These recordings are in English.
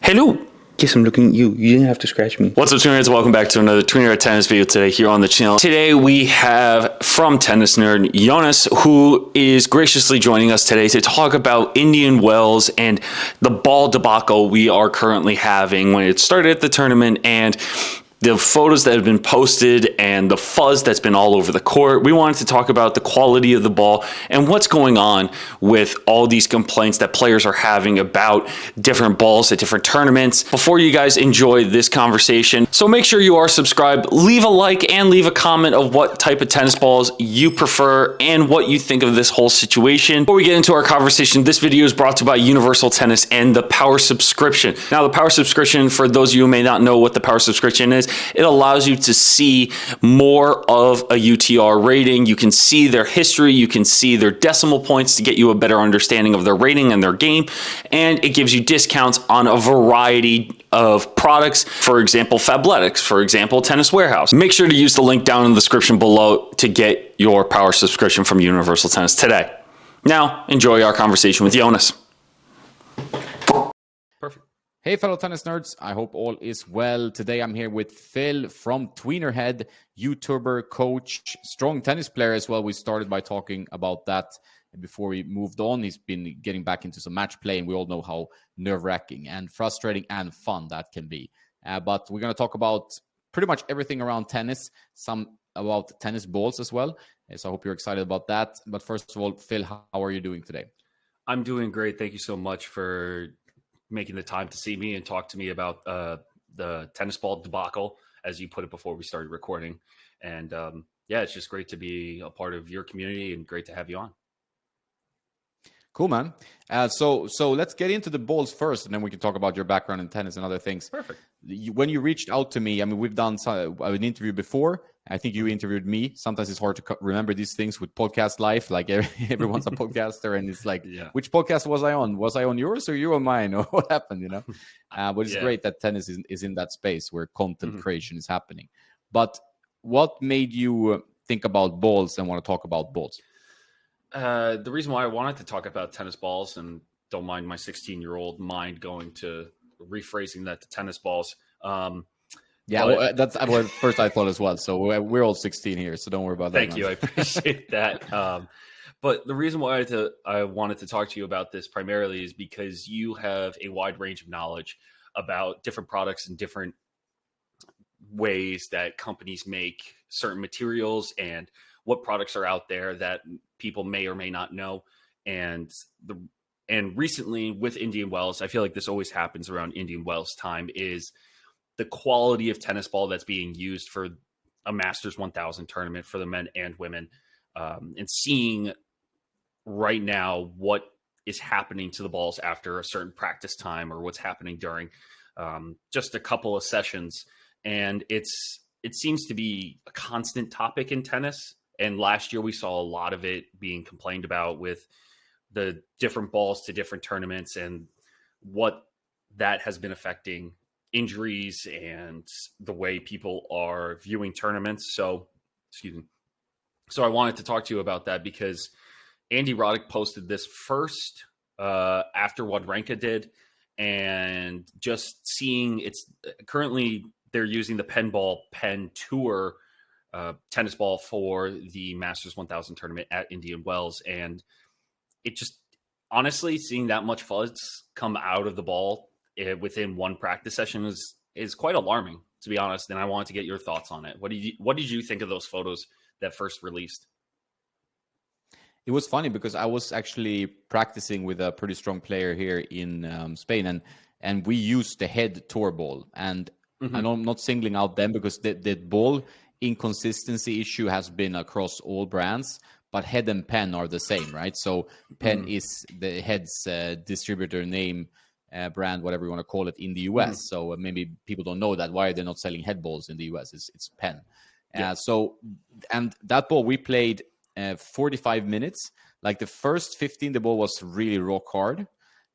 Hello. Yes, I'm looking at you. You didn't have to scratch me. What's up, Tweeners? Welcome back to another Tweener at Tennis video today here on the channel. Today we have from Tennis Nerd, Jonas, who is graciously joining us today to talk about Indian Wells and the ball debacle we are currently having when it started at the tournament and the photos that have been posted and the fuzz that's been all over the court. We wanted to talk about the quality of the ball and what's going on with all these complaints that players are having about different balls at different tournaments. Before you guys enjoy this conversation, so make sure you are subscribed, leave a like and leave a comment of what type of tennis balls you prefer and what you think of this whole situation. Before we get into our conversation, this video is brought to you by Universal Tennis and the Power Subscription. Now, the Power Subscription, for those of you who may not know what the Power Subscription is, it allows you to see more of a UTR rating. You can see their history. You can see their decimal points to get you a better understanding of their rating and their game. And it gives you discounts on a variety of products. For example, Fabletics. For example, Tennis Warehouse. Make sure to use the link down in the description below to get your Power Subscription from Universal Tennis today. Now, enjoy our conversation with Jonas. Perfect. Hey, fellow tennis nerds. I hope all is well. Today I'm here with Phil from Tweener Head, YouTuber, coach, strong tennis player as well. We started by talking about that before we moved on. He's been getting back into some match play, and we all know how nerve-wracking and frustrating and fun that can be. But we're going to talk about pretty much everything around tennis, some about tennis balls as well. So I hope you're excited about that. But first of all, Phil, how are you doing today? I'm doing great. Thank you so much for making the time to see me and talk to me about the tennis ball debacle, as you put it before we started recording. And yeah, it's just great to be a part of your community and great to have you on. Cool, man. So let's get into the balls first, and then we can talk about your background in tennis and other things. Perfect. When you reached out to me, I mean, we've done an interview before. I think you interviewed me. Sometimes it's hard to remember these things with podcast life. Like everyone's a podcaster, and it's like, yeah, which podcast was I on? Was I on yours or you on mine? Or what happened, you know? But it's great that tennis is in that space where content creation is happening. But what made you think about balls and want to talk about balls? The reason why I wanted to talk about tennis balls, and don't mind my 16-year-old mind going to rephrasing that to tennis balls. Yeah, well, that's what first I thought as well. So we're all 16 here, so don't worry about that. Thank you. I appreciate that. But the reason why I wanted to talk to you about this primarily is because you have a wide range of knowledge about different products and different ways that companies make certain materials and what products are out there that people may or may not know. And recently with Indian Wells, I feel like this always happens around Indian Wells time, is the quality of tennis ball that's being used for a Masters 1000 tournament for the men and women, and seeing right now what is happening to the balls after a certain practice time or what's happening during just a couple of sessions. And it seems to be a constant topic in tennis. And last year we saw a lot of it being complained about with the different balls to different tournaments and what that has been affecting injuries and the way people are viewing tournaments. So I wanted to talk to you about that because Andy Roddick posted this first after what Racquet did, and just seeing it's currently they're using the Penn Tour tennis ball for the Masters 1000 tournament at Indian Wells, and it just honestly seeing that much fuzz come out of the ball within one practice session is quite alarming, to be honest. And I wanted to get your thoughts on it. What did you think of those photos that first released? It was funny because I was actually practicing with a pretty strong player here in Spain, and we used the Head Tour ball. And I know I'm not singling out them because the ball inconsistency issue has been across all brands, but Head and Penn are the same, right? So Penn is the Head's distributor name, brand, whatever you want to call it, in the US. So maybe people don't know that. Why are they not selling head balls in the US? It's Penn. Yeah. And that ball we played 45 minutes. Like the first 15, the ball was really rock hard.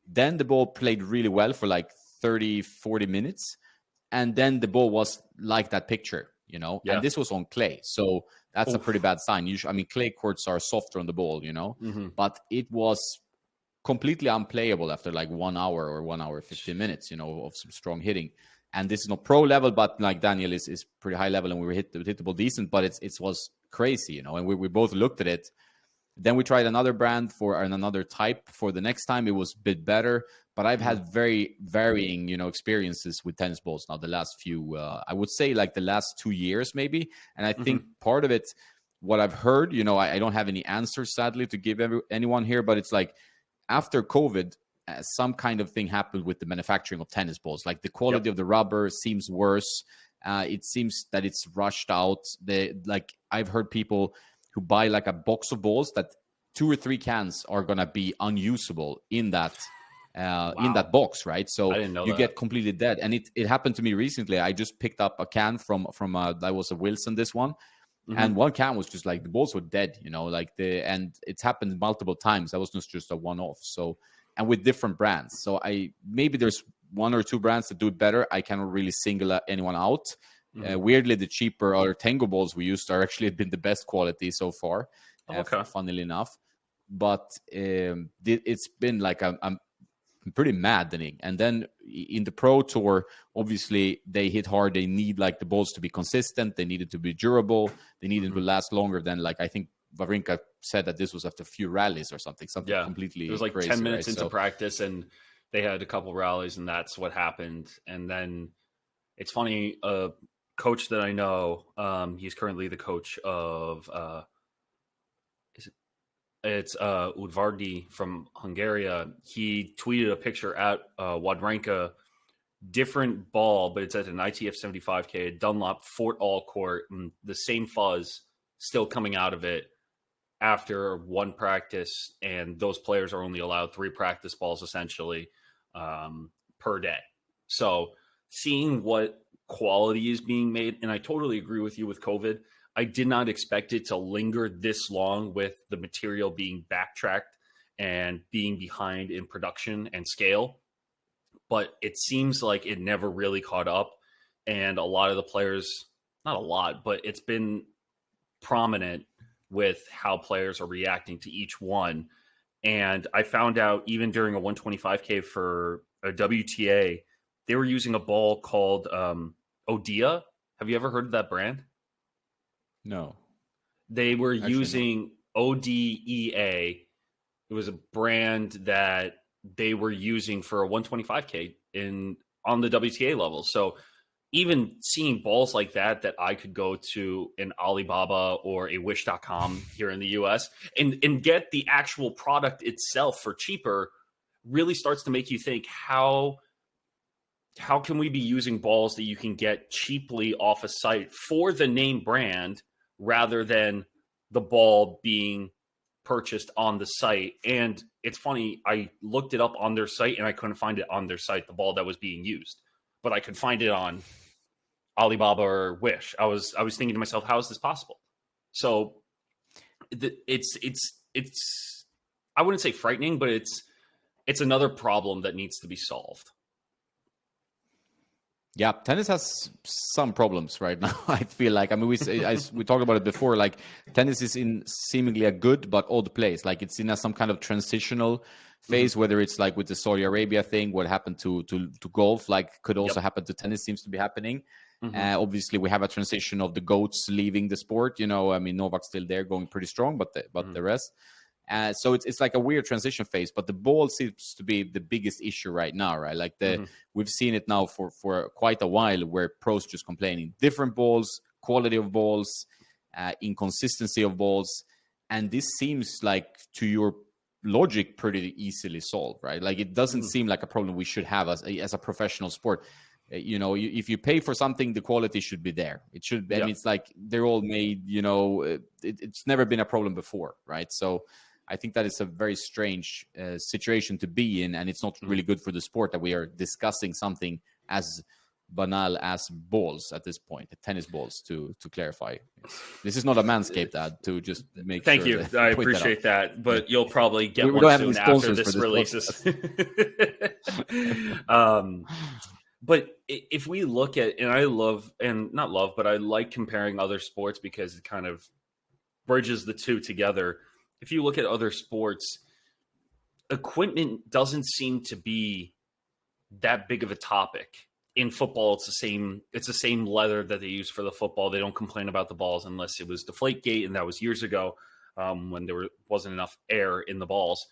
Then the ball played really well for like 30, 40 minutes. And then the ball was like that picture, you know, and this was on clay. So that's a pretty bad sign. Usually, I mean, clay courts are softer on the ball, you know, but it was completely unplayable after like 1 hour or 1 hour 15 minutes, of some strong hitting. And this is not pro level, but like Daniel is pretty high level, and we were hit the ball decent, but it was crazy, and we both looked at it. Then we tried another brand and another type for the next time. It was a bit better, but I've had very varying, experiences with tennis balls now the last few, I would say like the last 2 years maybe. And I think part of it, what I've heard, I don't have any answers sadly to give anyone here, but it's like after COVID, some kind of thing happened with the manufacturing of tennis balls. Like the quality of the rubber seems worse. It seems that it's rushed out. I've heard people who buy like a box of balls that 2 or 3 cans are gonna be unusable in that box, right? So you get completely dead. And it happened to me recently. I just picked up a can from that was a Wilson, this one. And one can was just like the balls were dead, and it's happened multiple times. That was not just a one-off. So, and with different brands. So maybe there's 1 or 2 brands that do it better. I cannot really single anyone out. Weirdly, the cheaper or Tango balls we used are actually been the best quality so far, funnily enough. But it's been like a pretty maddening. And then in the Pro Tour, obviously they hit hard. They need like the balls to be consistent. They needed to be durable. They needed to last longer than, like, I think Wawrinka said that this was after a few rallies or something completely. It was like crazy, 10 minutes right? into practice, and they had a couple rallies, and that's what happened. And then it's funny, coach that I know, he's currently the coach of it's Udvardi from Hungary. He tweeted a picture at Wawrinka, different ball, but it's at an ITF 75K, Dunlop Fort All Court, and the same fuzz still coming out of it after one practice, and those players are only allowed 3 practice balls essentially per day. So seeing what quality is being made, and I totally agree with you with COVID. I did not expect it to linger this long with the material being backtracked and being behind in production and scale. But it seems like it never really caught up. And a lot of the players, not a lot, but it's been prominent with how players are reacting to each one. And I found out even during a 125K for a WTA, they were using a ball called Odea. Have you ever heard of that brand? No. They were using ODEA. It was a brand that they were using for a 125K on the WTA level. So even seeing balls like that I could go to an Alibaba or a Wish.com here in the US and get the actual product itself for cheaper really starts to make you think, how can we be using balls that you can get cheaply off a site for the name brand rather than the ball being purchased on the site? And it's funny, I looked it up on their site and I couldn't find it on their site, the ball that was being used, but I could find it on Alibaba or Wish. I was thinking to myself, how is this possible? So it's I wouldn't say frightening, but it's another problem that needs to be solved. Yeah, tennis has some problems right now. I feel like, I mean, we talked about it before. Like, tennis is in seemingly a good but odd place. Like, it's in some kind of transitional phase. Whether it's like with the Saudi Arabia thing, what happened to golf, like, could also happen to tennis. Seems to be happening. Obviously, we have a transition of the GOATs leaving the sport. I mean, Novak's still there, going pretty strong, but the rest. So it's like a weird transition phase, but the ball seems to be the biggest issue right now, right? Like we've seen it now for quite a while, where pros just complaining different balls, quality of balls, inconsistency of balls, and this seems like, to your logic, pretty easily solved, right? Like, it doesn't seem like a problem we should have as a professional sport. If you pay for something, the quality should be there. It should be. I mean, it's like they're all made. It's never been a problem before, right? So I think that is a very strange situation to be in, and it's not really good for the sport that we are discussing something as banal as balls at this point, tennis balls, to clarify. This is not a Manscaped ad, to just make Thank sure. Thank you. I appreciate that, but you'll probably get we one soon after this releases. But if we look at, and I like comparing other sports because it kind of bridges the two together. If you look at other sports, equipment doesn't seem to be that big of a topic. In football, it's the same leather that they use for the football. They don't complain about the balls unless it was Deflategate, and that was years ago when there wasn't enough air in the balls.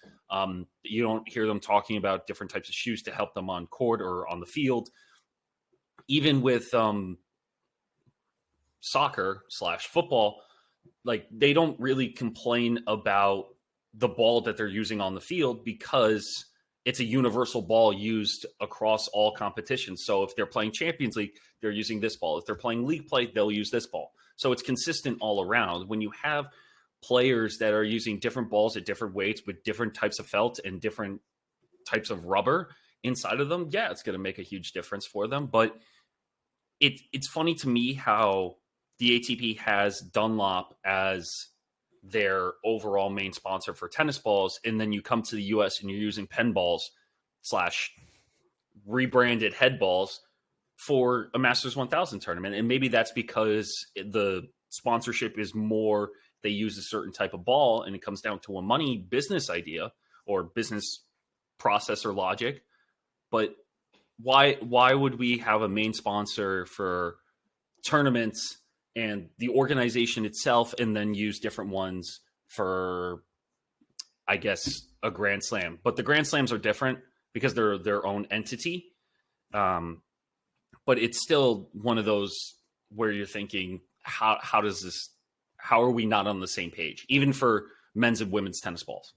You don't hear them talking about different types of shoes to help them on court or on the field. Even with soccer/football, like they don't really complain about the ball that they're using on the field because it's a universal ball used across all competitions. So if they're playing Champions League, they're using this ball. If they're playing league play, they'll use this ball. So it's consistent all around. When you have players that are using different balls at different weights with different types of felt and different types of rubber inside of them, yeah, it's going to make a huge difference for them. But it's funny to me how the ATP has Dunlop as their overall main sponsor for tennis balls, and then you come to the US and you're using Penn balls / rebranded head balls for a Masters 1000 tournament. And maybe that's because the sponsorship is more, they use a certain type of ball, and it comes down to a money business idea or business process or logic. But why would we have a main sponsor for tournaments and the organization itself, and then use different ones for, I guess, a Grand Slam? But the Grand Slams are different because they're their own entity. But it's still one of those where you're thinking, how are we not on the same page, even for men's and women's tennis balls?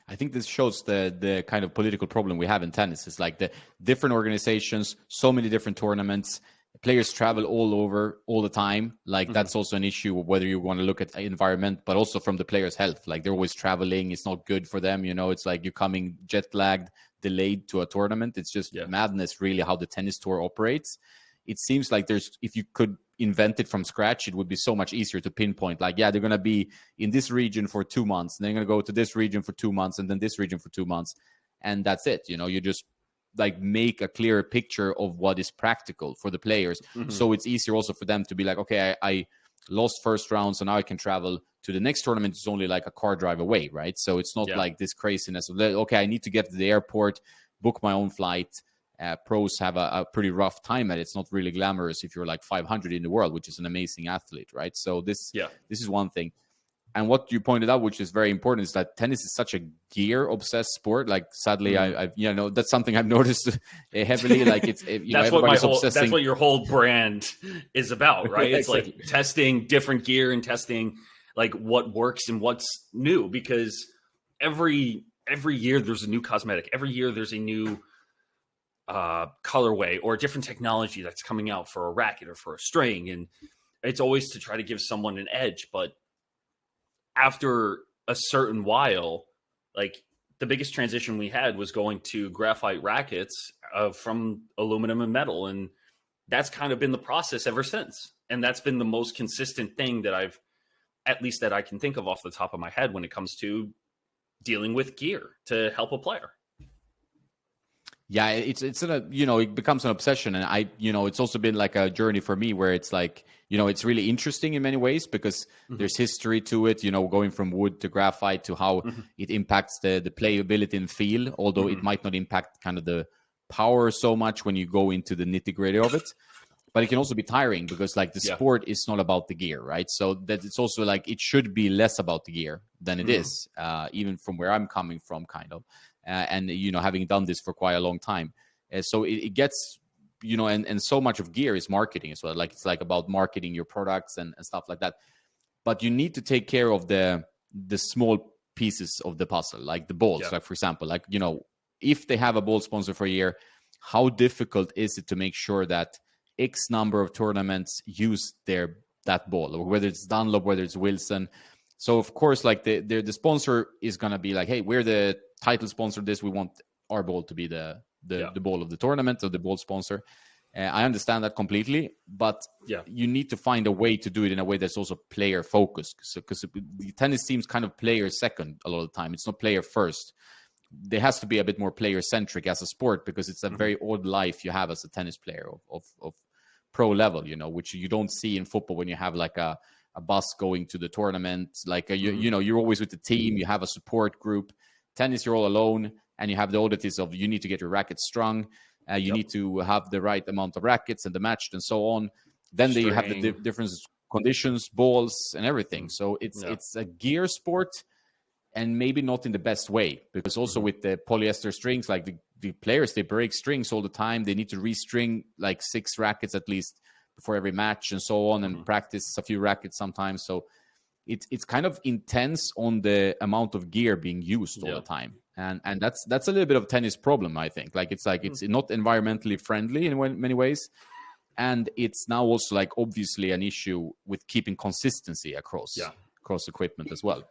I think this shows the kind of political problem we have in tennis. It's like the different organizations, so many different tournaments, players travel all over all the time. Like that's also an issue of whether you want to look at environment, but also from the players' health. Like they're always traveling. It's not good for them. You know, it's like you're coming jet lagged, delayed to a tournament. It's just madness, really, how the tennis tour operates. It seems like if you could invent it from scratch, it would be so much easier to pinpoint. Like, yeah, they're going to be in this region for 2 months, and they're going to go to this region for 2 months, and then this region for 2 months. And that's it. You know, you just like make a clearer picture of what is practical for the players. So it's easier also for them to be like, okay, I lost first round, so now I can travel to the next tournament. It's only like a car drive away, right? So it's not like this craziness of, okay, I need to get to the airport, book my own flight. Pros have a pretty rough time at it. It's not really glamorous if you're like 500 in the world, which is an amazing athlete, right? So this is one thing. And what you pointed out, which is very important, is that tennis is such a gear-obsessed sport. Like, sadly, I've that's something I've noticed heavily. Like, it's that's what your whole brand is about, right? It's like testing different gear and testing like what works and what's new. Because every year there's a new cosmetic. Every year there's a new colorway or a different technology that's coming out for a racket or for a string, and it's always to try to give someone an edge. But after a certain while, like the biggest transition we had was going to graphite rackets from aluminum and metal, and that's kind of been the process ever since. And that's been the most consistent thing that I can think of off the top of my head when it comes to dealing with gear to help a player. Yeah, it becomes an obsession. And it's also been like a journey for me where it's like, it's really interesting in many ways because there's history to it, going from wood to graphite to how it impacts the playability and feel, although it might not impact kind of the power so much when you go into the nitty gritty of it. But it can also be tiring because like the sport is not about the gear, right? So that it's also like it should be less about the gear than it is, even from where I'm coming from, kind of. And having done this for quite a long time, so it gets and so much of gear is marketing as well. Like it's like about marketing your products and stuff like that. But you need to take care of the small pieces of the puzzle, like the balls. Like for example, like if they have a ball sponsor for a year, how difficult is it to make sure that X number of tournaments use that ball, or whether it's Dunlop, whether it's Wilson. So of course, like the sponsor is gonna be like, hey, we're the title sponsor of this. We want our ball to be the ball of the tournament, or the ball sponsor. I understand that completely, but you need to find a way to do it in a way that's also player focused. Because the tennis team's kind of player second a lot of the time. It's not player first. There has to be a bit more player centric as a sport, because it's a very odd life you have as a tennis player of pro level, which you don't see in football when you have like a bus going to the tournament. Like, you're always with the team, you have a support group. tennis, you're all alone, and you have the oddities of you need to get your racket strung, you need to have the right amount of rackets and the matched and so on. Then you have the different conditions, balls, and everything. So it's a gear sport, and maybe not in the best way, because also with the polyester strings, like the players, they break strings all the time. They need to restring like 6 rackets at least before every match and so on, and practice a few rackets sometimes. So it's kind of intense on the amount of gear being used all the time. And that's a little bit of a tennis problem, I think. Like it's not environmentally friendly in many ways. And it's now also like obviously an issue with keeping consistency across equipment as well.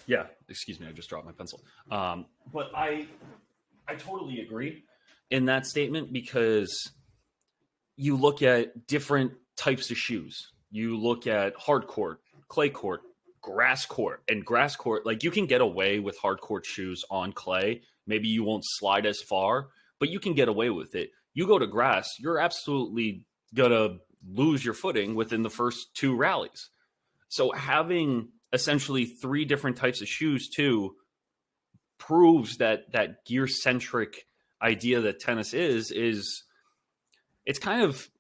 Yeah, excuse me, I just dropped my pencil. But I totally agree in that statement, because you look at different types of shoes. You look at hard court, clay court, grass court. And grass court, like you can get away with hard court shoes on clay. Maybe you won't slide as far, but you can get away with it. You go to grass, you're absolutely gonna lose your footing within the first 2 rallies. So having essentially 3 different types of shoes too proves that gear centric idea that tennis is it's kind of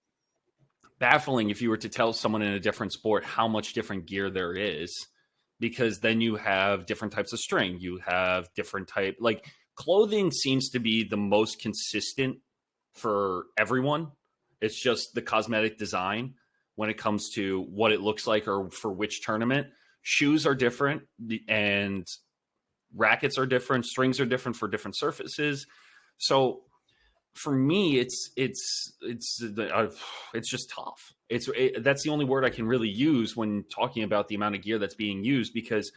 baffling if you were to tell someone in a different sport how much different gear there is, because then you have different types of string, you have different type, like clothing seems to be the most consistent for everyone. It's just the cosmetic design when it comes to what it looks like or for which tournament. Shoes are different and rackets are different. Strings are different for different surfaces. So for me, it's just tough. That's the only word I can really use when talking about the amount of gear that's being used, because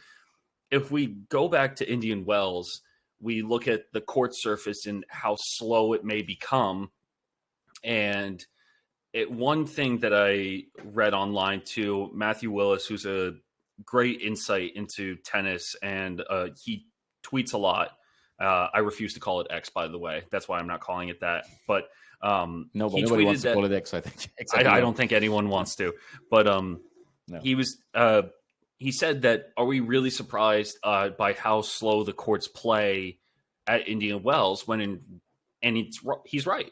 if we go back to Indian Wells, we look at the court surface and how slow it may become. And one thing that I read online too, Matthew Willis, who's a great insight into tennis, and he tweets a lot. I refuse to call it X, by the way. That's why I'm not calling it that. But nobody wants to call it X, I think. I don't think anyone wants to. But no. He said that, are we really surprised by how slow the courts play at Indian Wells? He's right.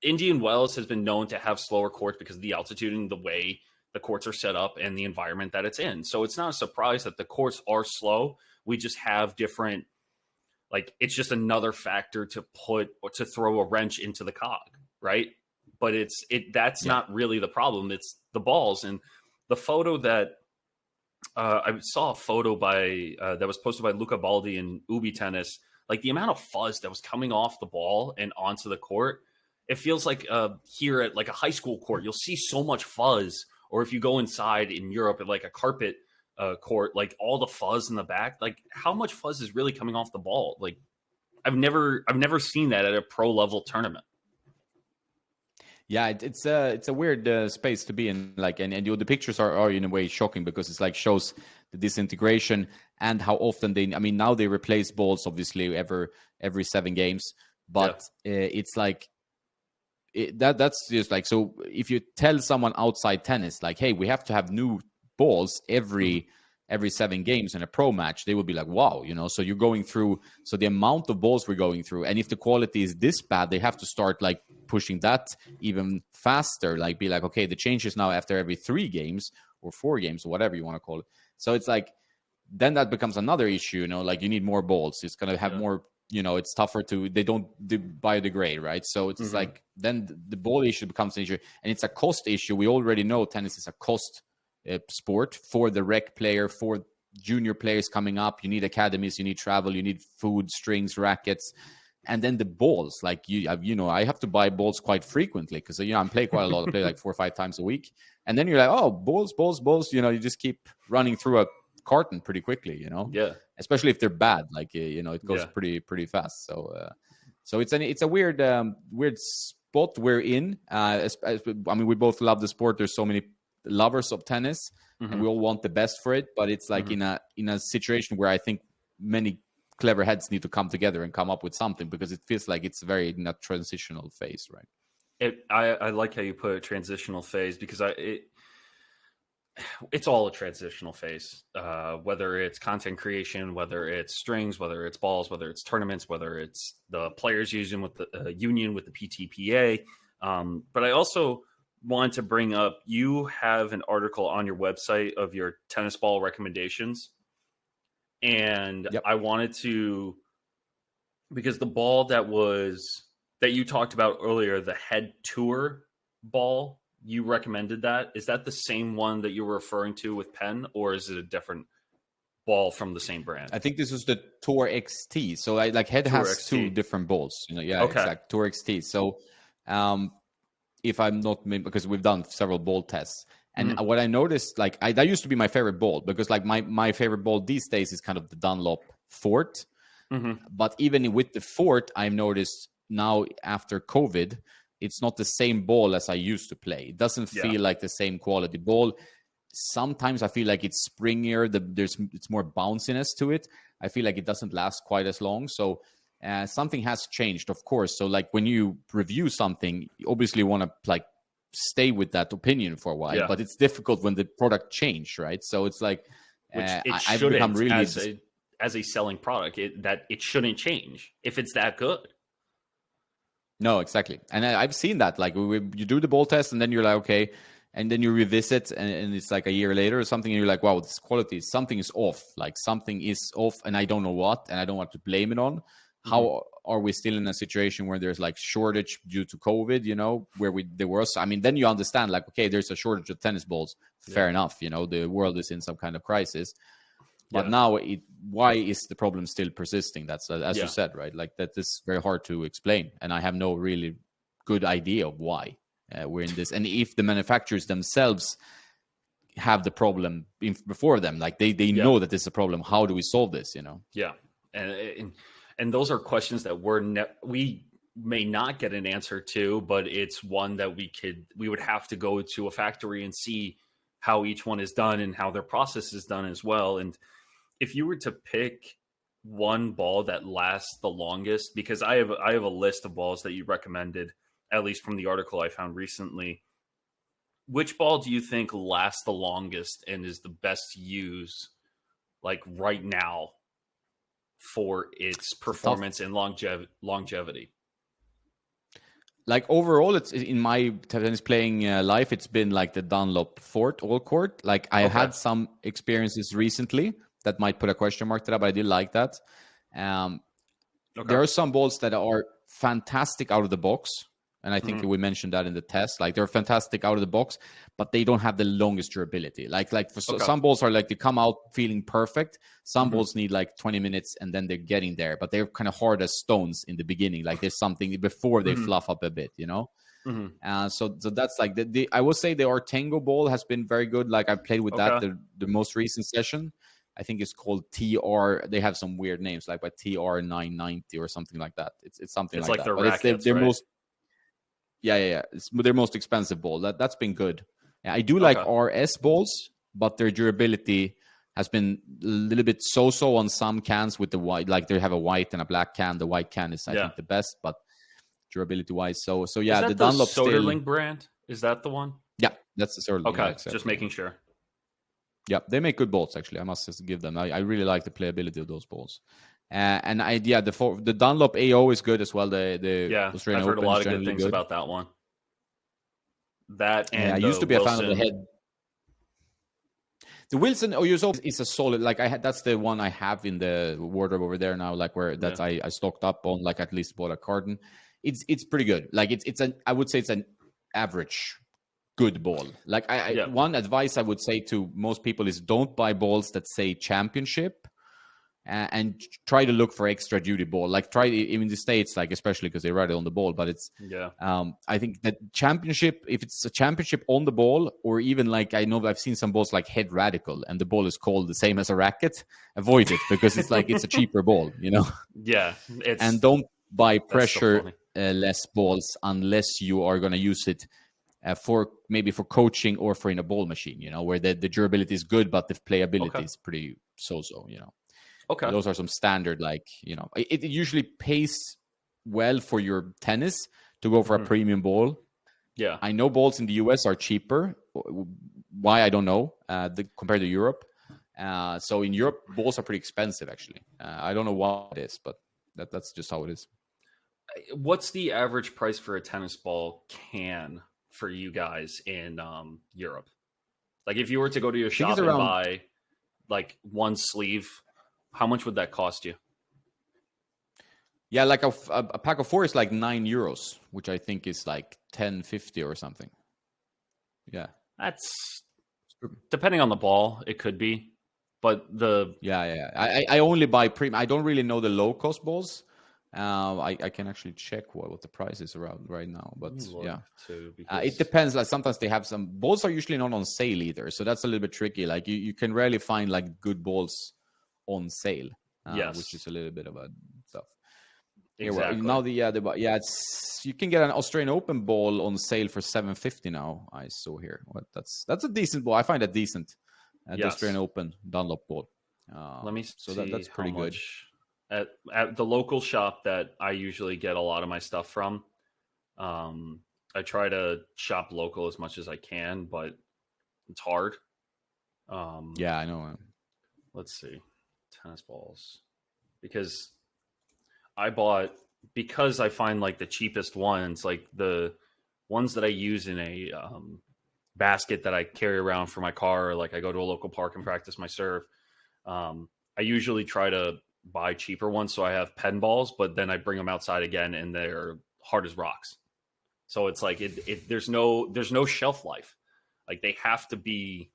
Indian Wells has been known to have slower courts because of the altitude and the way the courts are set up and the environment that it's in. So it's not a surprise that the courts are slow. We just have different, like, it's just another factor to throw a wrench into the cog, right? But that's not really the problem. It's the balls. And the photo that I saw a photo that was posted by Luca Baldi in Ubi Tennis, like the amount of fuzz that was coming off the ball and onto the court. It feels like here at like a high school court, you'll see so much fuzz. Or if you go inside in Europe at like a carpet court, like all the fuzz in the back, like how much fuzz is really coming off the ball? Like I've never seen that at a pro level tournament. Yeah, it's a weird space to be in. Like, and the pictures are in a way shocking, because it's like shows the disintegration and how often now they replace balls obviously every 7 games, but it's like. That's just like, so if you tell someone outside tennis, like, hey, we have to have new balls every 7 games in a pro match, they will be like, wow, so you're going through, so the amount of balls we're going through, and if the quality is this bad, they have to start like pushing that even faster, like be like, okay, the changes now after every 3 games or 4 games or whatever you want to call it. So it's like, then that becomes another issue, like you need more balls. It's going to have more, it's tougher they don't biodegrade, right? So it's like, then the ball issue becomes an issue, and it's a cost issue. We already know tennis is a cost sport for the rec player, for junior players coming up. You need academies, you need travel, you need food, strings, rackets, and then the balls. Like I have to buy balls quite frequently because I'm playing quite a lot. I play like 4 or 5 times a week, and then you're like, oh, balls. You just keep running through a carton pretty quickly, especially if they're bad, like it goes pretty fast. So it's a weird spot we're in. We both love the sport. There's so many lovers of tennis, and we all want the best for it, but it's like in a situation where I think many clever heads need to come together and come up with something, because it feels like it's very in a transitional phase, right? I like how you put a transitional phase, because it's all a transitional phase, whether it's content creation, whether it's strings, whether it's balls, whether it's tournaments, whether it's the players using with the union with the PTPA. But I also want to bring up, you have an article on your website of your tennis ball recommendations. And Yep. I wanted to, because the ball that you talked about earlier, the Head Tour ball, you recommended that. Is that the same one that you were referring to with Penn, or is it a different ball from the same brand? I think this was the Tour XT. So like Head Tour has XT. 2 different balls. Yeah, Okay. exact. Tour XT. So if I'm not, because we've done several ball tests. And what I noticed, like that used to be my favorite ball, because like my favorite ball these days is kind of the Dunlop Fort. But even with the Fort, I've noticed now after COVID, it's not the same ball as I used to play. It doesn't feel like the same quality ball. Sometimes I feel like it's springier. It's more bounciness to it. I feel like it doesn't last quite as long. So something has changed, of course. So like when you review something, you obviously want to like stay with that opinion for a while. But it's difficult when the product changed, right? So it's like I've become really as a selling product, it shouldn't change if it's that good. No, exactly. And I've seen that. Like you do the ball test and then you're like, okay. And then you revisit and it's like a year later or something. And you're like, wow, this quality, something is off. Like something is off and I don't know what. And I don't want to blame it on. How are we still in a situation where there's like shortage due to COVID, where there was, I mean, then you understand like, okay, there's a shortage of tennis balls. Fair enough. The world is in some kind of crisis. But now, why is the problem still persisting? That's as you said, right? Like that is very hard to explain, and I have no really good idea of why we're in this. And if the manufacturers themselves have the problem before them, like they know that this is a problem, how do we solve this? Yeah, and those are questions that we may not get an answer to, but it's one that we would have to go to a factory and see how each one is done and how their process is done as well. And if you were to pick one ball that lasts the longest, because I have a list of balls that you recommended, at least from the article I found recently, which ball do you think lasts the longest and is the best to use like right now for its performance and longevity? Like overall, it's in my tennis playing life, it's been like the Dunlop Fort all court. Like I had some experiences recently that might put a question mark to that, but I did like that. There are some balls that are fantastic out of the box. And I think we mentioned that in the test. Like they're fantastic out of the box, but they don't have the longest durability. Like for some balls are like they come out feeling perfect. Some balls need like 20 minutes and then they're getting there, but they're kind of hard as stones in the beginning. Like there's something before they fluff up a bit, So that's like I will say the Artengo ball has been very good. Like I played with that the most recent session. I think it's called TR. They have some weird names like by TR 990 or something like that. It's something like that. Their but rackets, it's their right? most. Yeah. It's their most expensive ball. That's been good. Yeah, I do like RS balls, but their durability has been a little bit so-so on some cans with the white. Like they have a white and a black can. The white can is I think the best, but durability-wise, so yeah. Is that the Dunlop Soderling brand? Is that the one? Yeah, that's the Soderling. Okay, exactly. just making sure. Yeah, they make good balls actually. I must just give them. I really like the playability of those balls. The Dunlop AO is good as well. The Australian I've heard Open a lot is of good generally things about that one. That and I used to be Wilson. a fan of the Head. The Wilson is a solid. Like that's the one I have in the wardrobe over there now. Like where I stocked up on. Like at least bought a carton. It's pretty good. Like I would say it's an average good ball. Like one advice I would say to most people is don't buy balls that say championship and try to look for extra duty ball. Like try in the States, like especially because they write it on the ball, but it's I think that championship, if it's a championship on the ball, or even like I know I've seen some balls like Head Radical and the ball is called the same as a racket, avoid it because it's like it's a cheaper ball, and don't buy pressure less balls unless you are going to use it for coaching or for in a ball machine, where the durability is good, but the playability is pretty so. Okay. Those are some standard, like, it usually pays well for your tennis to go for a premium ball. Yeah. I know balls in the US are cheaper, why, I don't know, compared to Europe. So in Europe, balls are pretty expensive, actually. I don't know what it is, but that's just how it is. What's the average price for a tennis ball can for you guys in Europe? Like if you were to go to your shop and buy like one sleeve, how much would that cost you? Yeah, like a pack of 4 is like €9, which I think is like 10.50 or something. Yeah. That's depending on the ball, it could be. But I only buy premium. I don't really know the low cost balls. I can actually check what the price is around right now, but yeah, it depends. Like sometimes they have some balls are usually not on sale either, so that's a little bit tricky. Like you can rarely find like good balls on sale, which is a little bit of a stuff. Exactly. Now it's you can get an Australian Open ball on sale for $750 now. I saw here. That's a decent ball. I find that decent. The Australian Open Dunlop ball. Let me see. So that's pretty good. At the local shop that I usually get a lot of my stuff from, I try to shop local as much as I can, but it's hard. Yeah, I know. Let's see. Tennis balls. Because I find like the cheapest ones, like the ones that I use in a basket that I carry around for my car, or like I go to a local park and practice my serve. I usually try to buy cheaper ones so I have pen balls, but then I bring them outside again and they're hard as rocks. So it's like there's no shelf life. Like they have to be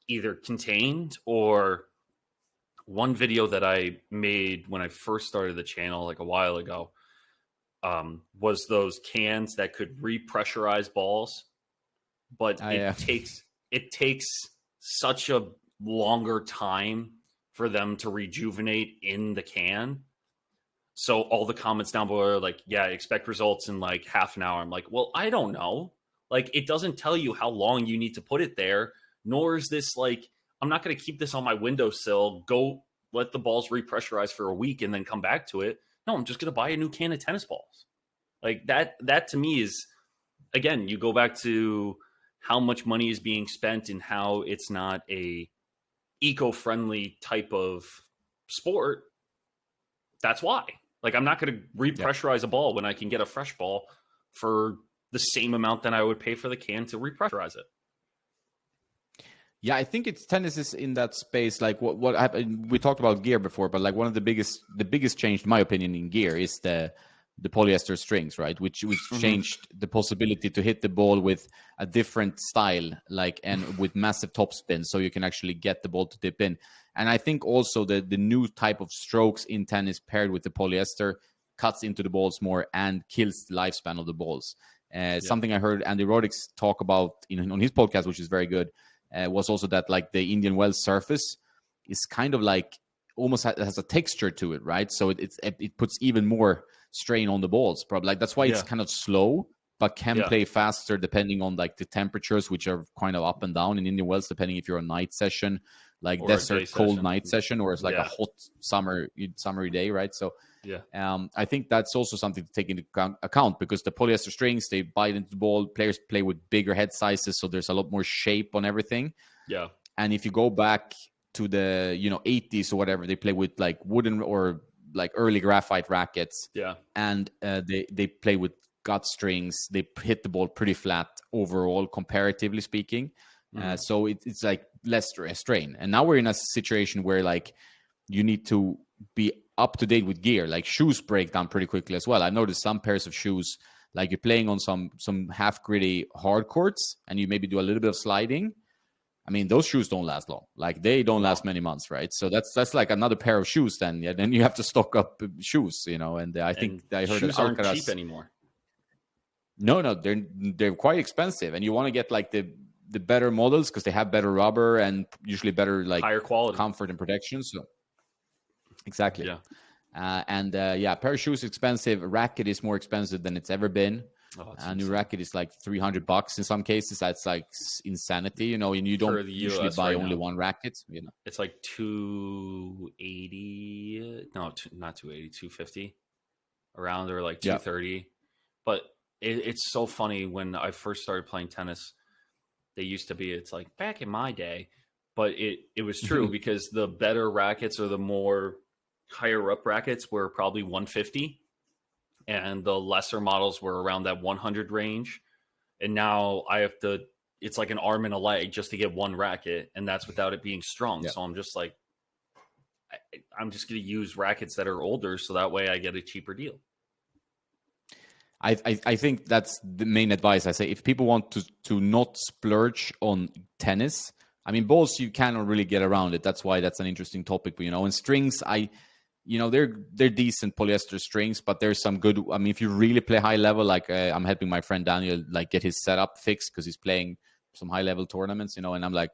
either contained, or one video that I made when I first started the channel like a while ago was those cans that could repressurize balls, but it takes such a longer time for them to rejuvenate in the can. So all the comments down below are like, yeah, expect results in like half an hour. I'm like, well, I don't know. Like, it doesn't tell you how long you need to put it there, nor is this like, I'm not going to keep this on my windowsill, go let the balls repressurize for a week and then come back to it. No, I'm just going to buy a new can of tennis balls. Like that to me is, again, you go back to how much money is being spent and how it's not a eco-friendly type of sport. That's why. Like, I'm not going to repressurize a ball when I can get a fresh ball for the same amount that I would pay for the can to repressurize it. Yeah, I think tennis is in that space. Like what happened, we talked about gear before, but like one of the biggest change, in my opinion, in gear is the polyester strings, right? Which changed the possibility to hit the ball with a different style, like, and with massive top spin, so you can actually get the ball to dip in. And I think also the new type of strokes in tennis paired with the polyester cuts into the balls more and kills the lifespan of the balls. Something I heard Andy Roddick's talk about on his podcast, which is very good, was also that like the Indian Wells surface is kind of like almost has a texture to it, right? So it puts even more strain on the balls, probably. Like that's why it's kind of slow, but can play faster depending on like the temperatures, which are kind of up and down in Indian Wells, depending if you're a night session, like desert cold night session, or it's like a hot summery day, right? So I think that's also something to take into account, because the polyester strings, they bite into the ball. Players play with bigger head sizes, so there's a lot more shape on everything. Yeah. And if you go back to the 80s or whatever, they play with like wooden or like early graphite rackets. Yeah. And they play with gut strings. They hit the ball pretty flat overall, comparatively speaking. So it's like less strain. And now we're in a situation where like you need to be up to date with gear. Like shoes break down pretty quickly as well. I've noticed some pairs of shoes, like you're playing on some half gritty hard courts and you maybe do a little bit of sliding. I mean, those shoes don't last long. Like they don't last many months, right? So that's like another pair of shoes. Then then you have to stock up shoes, And I think I heard shoes aren't cheap anymore. No, they're quite expensive, and you want to get like the better models because they have better rubber and usually better like higher quality comfort and protection. So exactly, yeah. A pair of shoes is expensive. A racket is more expensive than it's ever been. A new racket is like $300 in some cases. That's like insanity, and you don't usually buy only one racket. It's like $280. No, not $280, $250 around, or like $230. But it's so funny when I first started playing tennis. they used to be. It's like back in my day, but it was true because the better rackets or the more higher up rackets were probably 150, and the lesser models were around that 100 range. And now I have to, it's like an arm and a leg just to get one racket, and that's without it being strung. So I'm just like, I'm just going to use rackets that are older so that way I get a cheaper deal. I think that's the main advice. I say if people want to not splurge on tennis, I mean, balls, you cannot really get around it. That's why that's an interesting topic. But, and strings, they're decent polyester strings, but there's some good. I mean, if you really play high level, like I'm helping my friend Daniel like get his setup fixed because he's playing some high level tournaments, and I'm like,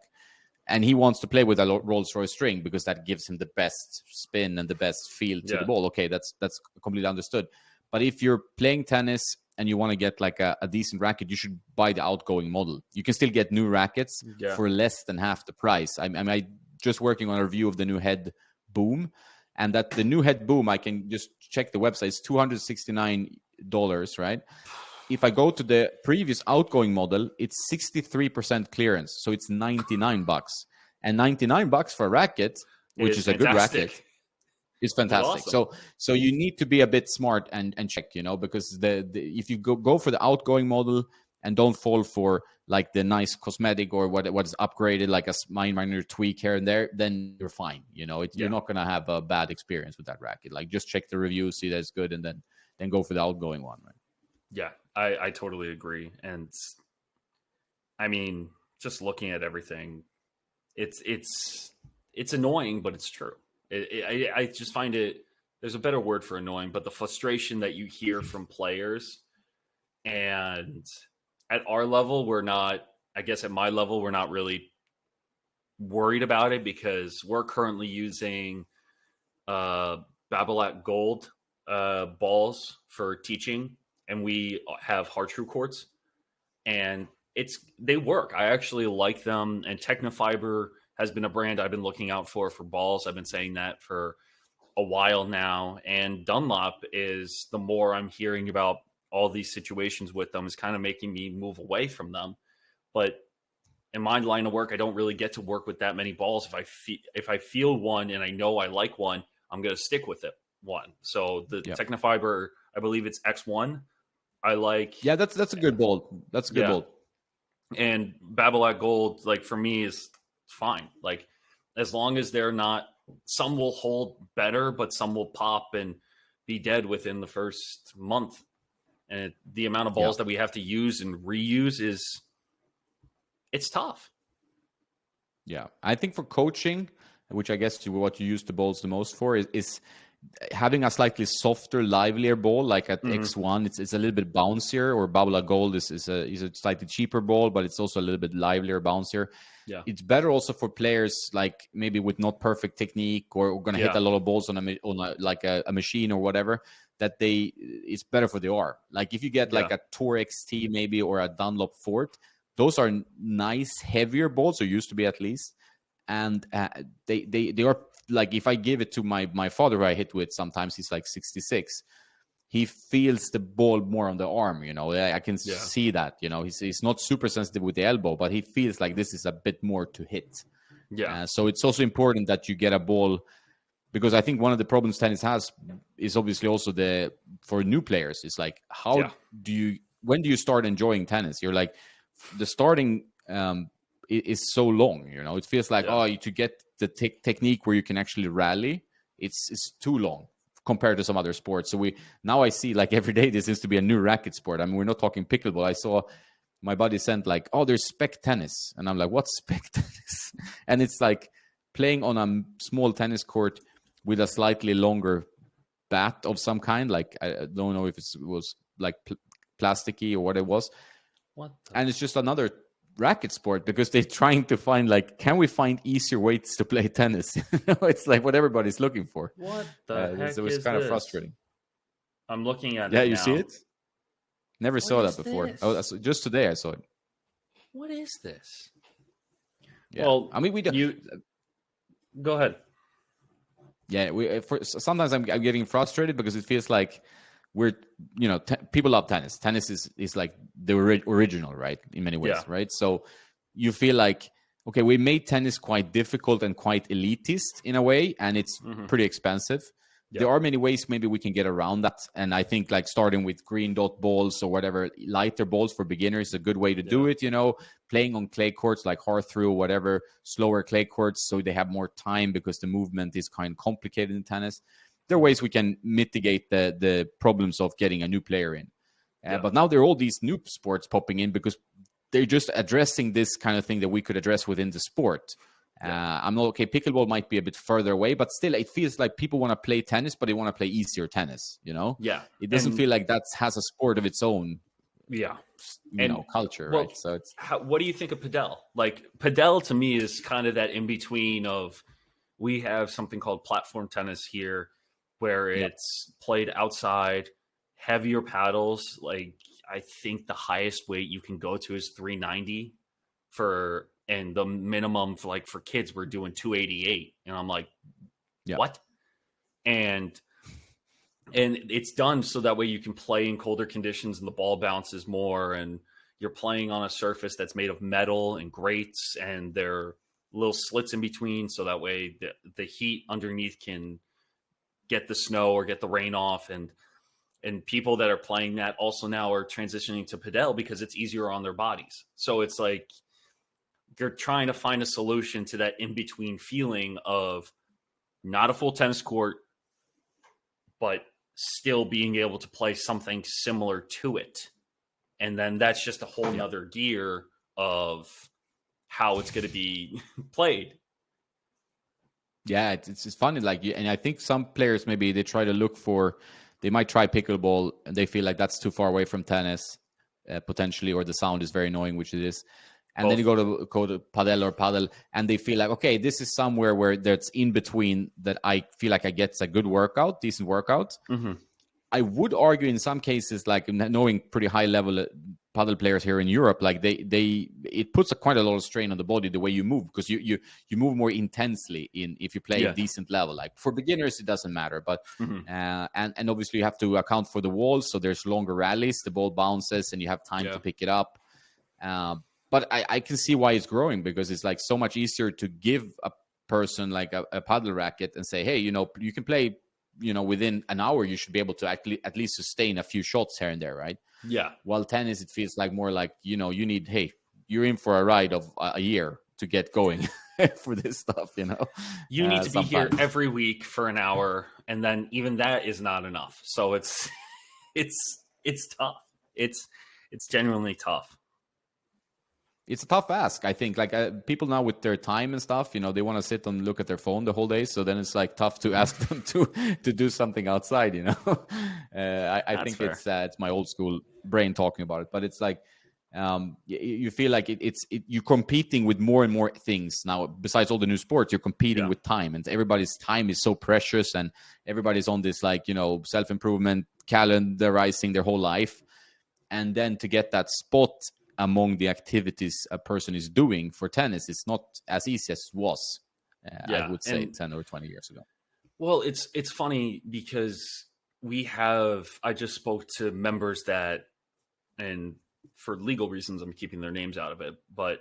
and he wants to play with a Rolls-Royce string because that gives him the best spin and the best feel to the ball. Okay, that's completely understood. But if you're playing tennis and you want to get like a decent racket, you should buy the outgoing model. You can still get new rackets for less than half the price. I just working on a review of the new head boom, and that the new head boom, I can just check the website. It's $269, right? If I go to the previous outgoing model, it's 63% clearance, so it's $99, and $99 for a racket, which is a good racket. It's fantastic. Awesome. So you need to be a bit smart and check, because if you go for the outgoing model and don't fall for like the nice cosmetic or what is upgraded, like a minor tweak here and there, then you're fine. You're not going to have a bad experience with that racket. Like just check the reviews, see that it's good, and then go for the outgoing one, right? Yeah, I totally agree. And I mean, just looking at everything, it's annoying, but it's true. I just find it, there's a better word for annoying, but the frustration that you hear from players, and at our level, I guess at my level, we're not really worried about it because we're currently using Babolat Gold balls for teaching, and we have hard true courts, and they work. I actually like them, and Technofiber has been a brand I've been looking out for balls. I've been saying that for a while now. And Dunlop is, the more I'm hearing about all these situations with them, is kind of making me move away from them. But in my line of work, I don't really get to work with that many balls. If I feel one and I know I like one, I'm going to stick with it one. So the Technofiber, I believe it's X1. I like. Yeah, that's a good ball. That's a good ball. And Babolat Gold, like for me, is fine. Like as long as they're not, some will hold better, but some will pop and be dead within the first month. And the amount of balls that we have to use and reuse it's tough. Yeah. I think for coaching, which I guess what you use the balls the most for, is having a slightly softer, livelier ball, like at X1, it's a little bit bouncier, or Babolat Gold is a slightly cheaper ball, but it's also a little bit livelier, bouncier. Yeah. It's better also for players like maybe with not perfect technique or going to hit a lot of balls on a machine or whatever, that it's better for the arm. Like if you get like a Tour XT maybe, or a Dunlop Fort, those are nice, heavier balls, or used to be at least. And they are like, if I give it to my father, who I hit with, sometimes he's like 66. He feels the ball more on the arm, I can see that, he's not super sensitive with the elbow, but he feels like this is a bit more to hit. Yeah. So it's also important that you get a ball, because I think one of the problems tennis has is obviously also for new players, it's like, when do you start enjoying tennis? You're like, the starting is so long, it feels like, to get the technique where you can actually rally, it's too long compared to some other sports. So now I see like every day there seems to be a new racket sport. I mean, we're not talking pickleball. I saw my buddy sent like, there's spec tennis. And I'm like, what's spec tennis? And it's like playing on a small tennis court with a slightly longer bat of some kind. Like, I don't know if it was like plasticky or what it was. And it's just another racket sport, because they're trying to find like, can we find easier ways to play tennis? It's like what everybody's looking for. What the heck so it's kind of frustrating. I'm looking at it. Yeah, you now. See it? Never saw that before. Just today I saw it. What is this? Yeah. Well, I mean, we don't. Go ahead. Yeah, sometimes I'm getting frustrated because it feels like we're, people love tennis. Tennis is like the original, right? In many ways, right? So you feel like, okay, we made tennis quite difficult and quite elitist in a way, and it's pretty expensive. Yeah. There are many ways maybe we can get around that. And I think like starting with green dot balls or whatever, lighter balls for beginners is a good way to do it, playing on clay courts like hard through or whatever, slower clay courts so they have more time because the movement is kind of complicated in tennis. There are ways we can mitigate the problems of getting a new player in. But now there are all these new sports popping in because they're just addressing this kind of thing that we could address within the sport. I'm not okay. Pickleball might be a bit further away, but still, it feels like people want to play tennis, but they want to play easier tennis. Yeah, it doesn't feel like that has a sport of its own. Yeah, culture, well, right? So it's what do you think of padel? Like padel to me is kind of that in between of we have something called platform tennis here, where it's played outside, heavier paddles. Like I think the highest weight you can go to is 390 and the minimum for kids, we're doing 288. And I'm like, what? And it's done so that way you can play in colder conditions and the ball bounces more. And you're playing on a surface that's made of metal and grates, and there are little slits in between. So that way the heat underneath can get the snow or get the rain off. And people that are playing that also now are transitioning to padel because it's easier on their bodies. So it's like, you're trying to find a solution to that in-between feeling of not a full tennis court, but still being able to play something similar to it. And then that's just a whole nother gear of how it's going to be played. Yeah, it's funny. And I think some players, maybe they might try pickleball and they feel like that's too far away from tennis, potentially, or the sound is very annoying, which it is. And then you go to padel, and they feel like, okay, this is somewhere where that's in between that I feel like I get a good workout, decent workout. Mm-hmm. I would argue in some cases, like knowing pretty high level padel players here in Europe, like it puts quite a lot of strain on the body the way you move, because you move more intensely if you play a decent level. Like for beginners, it doesn't matter, but and obviously you have to account for the walls, so there's longer rallies, the ball bounces, and you have time to pick it up. But I can see why it's growing, because it's like so much easier to give a person like a paddle racket and say, hey, you can play, within an hour, you should be able to at least sustain a few shots here and there, right? Yeah. While tennis, it feels like more like, you need, hey, you're in for a ride of a year to get going for this stuff, You need to be here every week for an hour, and then even that is not enough. So it's tough. It's genuinely tough. It's a tough ask, I think. Like people now with their time and stuff, they want to sit and look at their phone the whole day. So then it's like tough to ask them to do something outside. I think fair. It's my old school brain talking about it, but it's like you feel like you're competing with more and more things now. Besides all the new sports, you're competing with time, and everybody's time is so precious, and everybody's on this self-improvement calendarizing their whole life, and then to get that spot among the activities a person is doing for tennis, it's not as easy as it was, I would say, 10 or 20 years ago. Well, it's funny because I just spoke to members that, and for legal reasons, I'm keeping their names out of it, but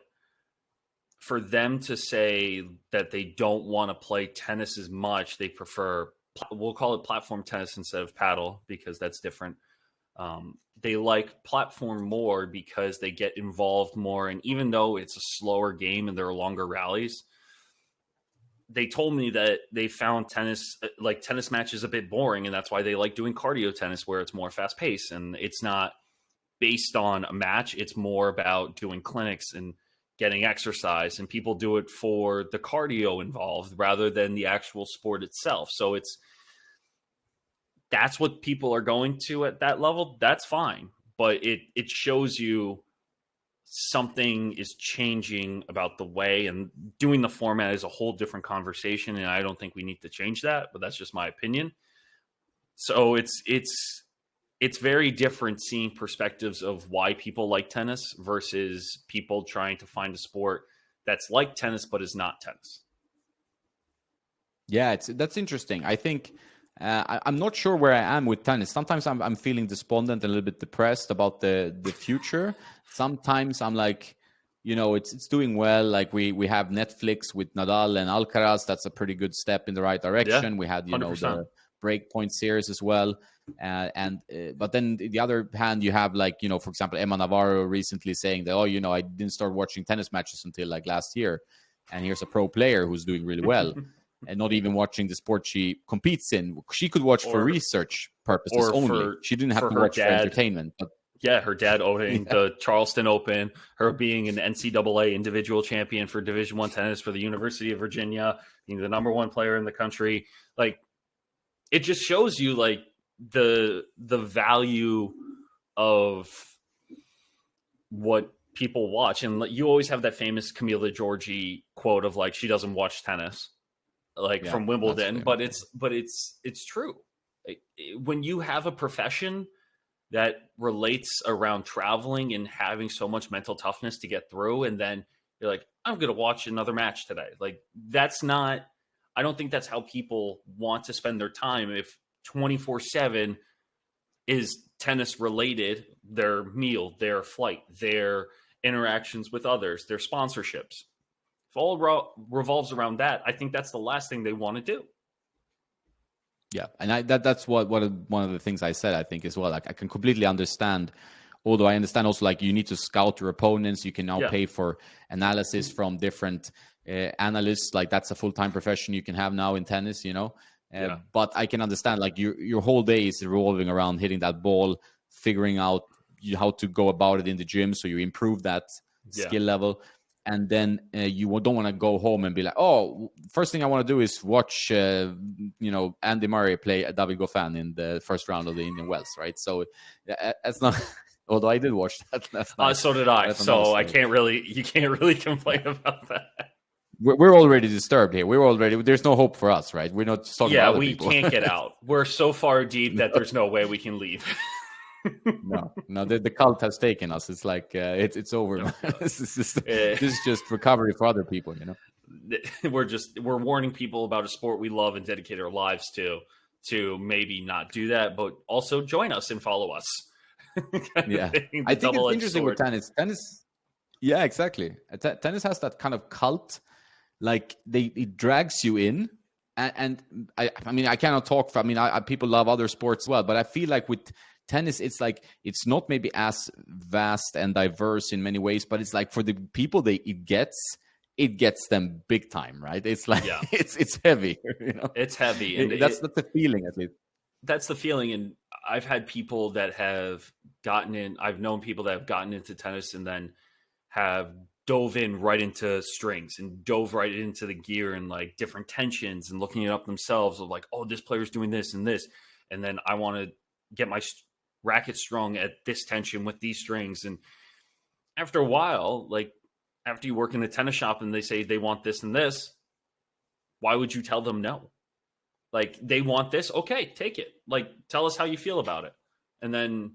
for them to say that they don't want to play tennis as much, they prefer, we'll call it platform tennis instead of paddle, because that's different. They like platform more because they get involved more. And even though it's a slower game and there are longer rallies, they told me that they found tennis matches a bit boring. And that's why they like doing cardio tennis, where it's more fast paced and it's not based on a match. It's more about doing clinics and getting exercise, and people do it for the cardio involved rather than the actual sport itself. So that's what people are going to at that level. That's fine. But it shows you something is changing about the way, and doing the format is a whole different conversation. And I don't think we need to change that, but that's just my opinion. So it's very different seeing perspectives of why people like tennis versus people trying to find a sport that's like tennis, but is not tennis. Yeah, that's interesting. I think, I'm not sure where I am with tennis. Sometimes I'm feeling despondent, a little bit depressed about the future. Sometimes I'm like, it's doing well. Like we have Netflix with Nadal and Alcaraz. That's a pretty good step in the right direction. We had, 100%. the Breakpoint series as well. But then the other hand, you have like, for example, Emma Navarro recently saying that, I didn't start watching tennis matches until like last year. And here's a pro player who's doing really well and not even watching the sport she competes in. She could watch for research purposes only. She didn't have to watch for entertainment. But yeah, her dad owning the Charleston Open, her being an NCAA individual champion for Division I tennis for the University of Virginia, being the number one player in the country. Like, it just shows you like the value of what people watch. And you always have that famous Camila Giorgi quote of like, she doesn't watch tennis, like from Wimbledon, but it's true. Like, when you have a profession that relates around traveling and having so much mental toughness to get through, and then you're like, I'm going to watch another match today. Like, I don't think that's how people want to spend their time. If 24/7 is tennis related, their meal, their flight, their interactions with others, their sponsorships, if all revolves around that, I think that's the last thing they want to do. Yeah, and that's one of the things I said, I think, as well. Like, I can completely understand, although I understand also, like, you need to scout your opponents. You can now pay for analysis from different analysts. Like, that's a full-time profession you can have now in tennis, But I can understand, like, your whole day is revolving around hitting that ball, figuring out how to go about it in the gym so you improve that skill level. And then you don't want to go home and be like, first thing I want to do is watch, Andy Murray play David Goffin in the first round of the Indian Wells, right? So that's not. Although I did watch that last night. So did I. So you can't really complain about that. We're already disturbed here. There's no hope for us, right? We're not talking about other people. Can't get out. We're so far deep that there's no way we can leave. No, the cult has taken us. It's like it's over. No. This is just recovery for other people, We're warning people about a sport we love and dedicate our lives to maybe not do that, but also join us and follow us. Yeah, I think it's interesting with tennis. Yeah, exactly. Tennis has that kind of cult, like it drags you in, and I mean I cannot talk for. I mean, people love other sports as well, but I feel like with tennis, it's like it's not maybe as vast and diverse in many ways, but it's like for the people it gets them big time, right? It's like it's heavy, It's heavy, and that's the feeling, at least. That's the feeling, and I've had people that have gotten in. I've known people that have gotten into tennis and then have dove in right into strings and dove right into the gear and like different tensions and looking it up themselves of like, this player's doing this and this, and then I want to get my racket strung at this tension with these strings. And after a while, like after you work in a tennis shop and they say they want this and this, why would you tell them no? Like, they want this, okay, take it. Like, tell us how you feel about it, and then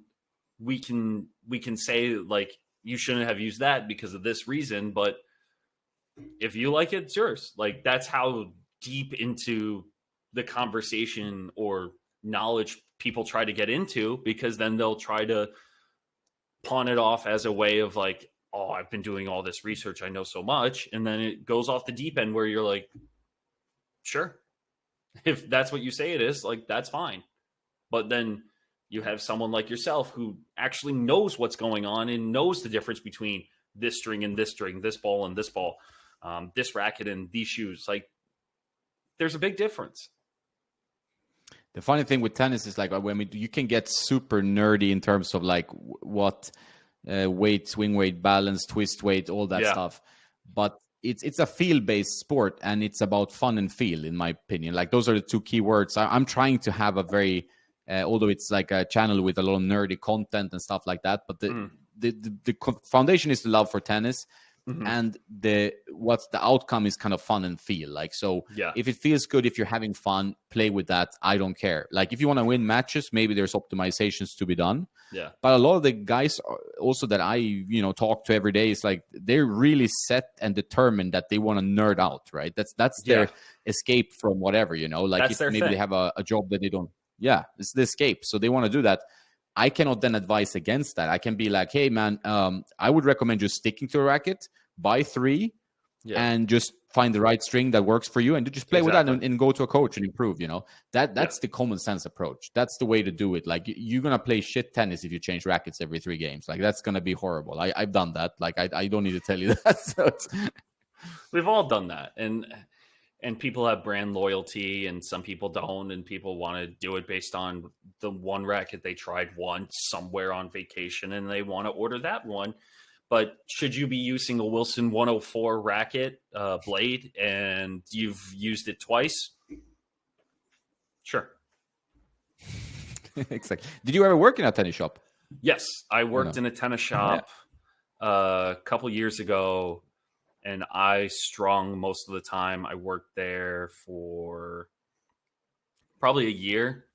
we can say like, you shouldn't have used that because of this reason, but if you like it, it's yours. Like, that's how deep into the conversation or knowledge people try to get into, because then they'll try to pawn it off as a way of like, I've been doing all this research, I know so much. And then it goes off the deep end where you're like, sure, if that's what you say it is, like, that's fine. But then you have someone like yourself who actually knows what's going on and knows the difference between this string and this string, this ball and this ball, this racket and these shoes. Like, there's a big difference. The funny thing with tennis is like, you can get super nerdy in terms of like what weight, swing weight, balance, twist weight, all that stuff. But it's a feel-based sport, and it's about fun and feel, in my opinion. Like, those are the two key words. I'm trying to have a very, although it's like a channel with a lot of nerdy content and stuff like that, but the foundation is the love for tennis. And what's the outcome is kind of fun and feel like. So if it feels good, if you're having fun, play with that. I don't care. Like, if you want to win matches, maybe there's optimizations to be done. Yeah. But a lot of the guys also that I, talk to every day is like, they're really set and determined that they want to nerd out, right? That's their escape from whatever, like, if maybe they have a job that they don't. Yeah, it's the escape. So they want to do that. I cannot then advise against that. I can be like, hey man, I would recommend just sticking to a racket, buy 3, and just find the right string that works for you, and just play with that and go to a coach and improve. That's the common sense approach. That's the way to do it. Like, you're gonna play shit tennis if you change rackets every 3 games. Like, that's gonna be horrible. I've done that. Like, I don't need to tell you that. So we've all done that, and people have brand loyalty, and some people don't, and people want to do it based on the one racket they tried once somewhere on vacation, and they want to order that one. But should you be using a Wilson 104 racket blade and you've used it twice? Sure. Exactly. Did you ever work in a tennis shop? Yes, I worked in a tennis shop a couple years ago, and I strung most of the time. I worked there for probably a year,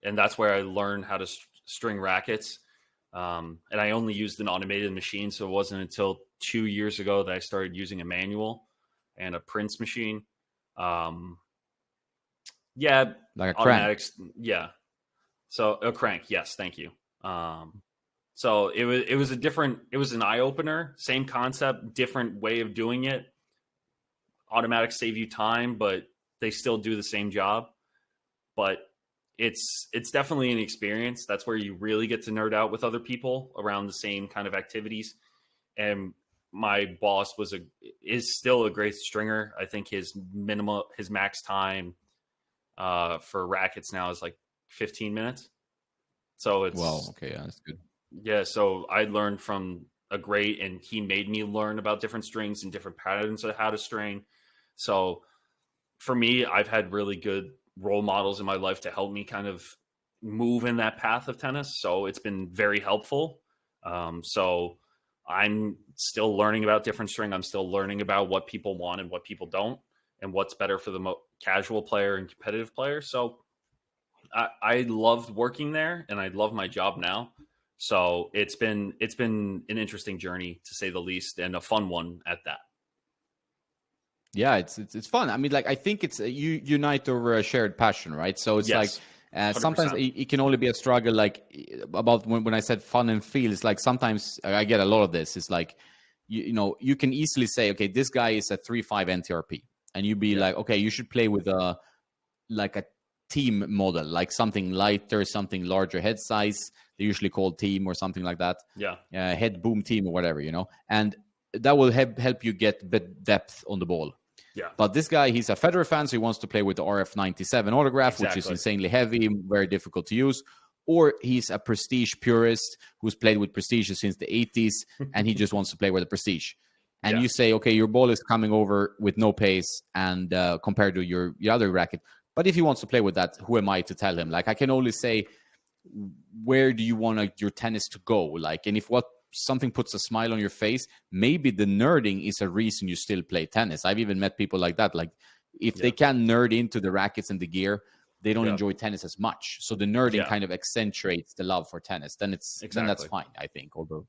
and that's where I learned how to string rackets. And I only used an automated machine, so it wasn't until 2 years ago that I started using a manual and a Prince machine. Yeah, like a automatics. Crank. Yeah, so a crank. Yes, thank you. So it was an eye opener. Same concept, different way of doing it. Automatics save you time, but they still do the same job. But it's definitely an experience. That's where you really get to nerd out with other people around the same kind of activities. And my boss is still a great stringer. I think his max time for rackets now is like 15 minutes. So it's okay, yeah, that's good. Yeah, so I learned from a great, and he made me learn about different strings and different patterns of how to string. So for me, I've had really good role models in my life to help me kind of move in that path of tennis. So it's been very helpful. So I'm still learning about different string. I'm still learning about what people want and what people don't, and what's better for the casual player and competitive player. So I loved working there, and I love my job now. So it's been an interesting journey, to say the least, and a fun one at that. Yeah, it's fun. I mean, like, I think it's you unite over a shared passion, right? So it's like sometimes it can only be a struggle. Like, about when I said fun and feel, it's like sometimes I get a lot of this. It's like you can easily say, okay, this guy is a 3.5 NTRP, and you be like, okay, you should play with a team model, like something lighter, something larger head size. They usually call team or something like that. Head boom team or whatever, and that will help you get depth on the ball. Yeah. But this guy, he's a Federer fan, so he wants to play with the RF97 autograph, which is insanely heavy, very difficult to use. Or he's a Prestige purist who's played with Prestige since the 80s, and he just wants to play with the Prestige. And you say, okay, your ball is coming over with no pace and compared to your other racket. But if he wants to play with that, who am I to tell him? Like, I can only say, where do you want your tennis to go? Like, and if something puts a smile on your face, maybe the nerding is a reason you still play tennis. I've even met people like that. Like, if they can nerd into the rackets and the gear, they don't enjoy tennis as much. So the nerding kind of accentuates the love for tennis. Then that's fine, I think. Although,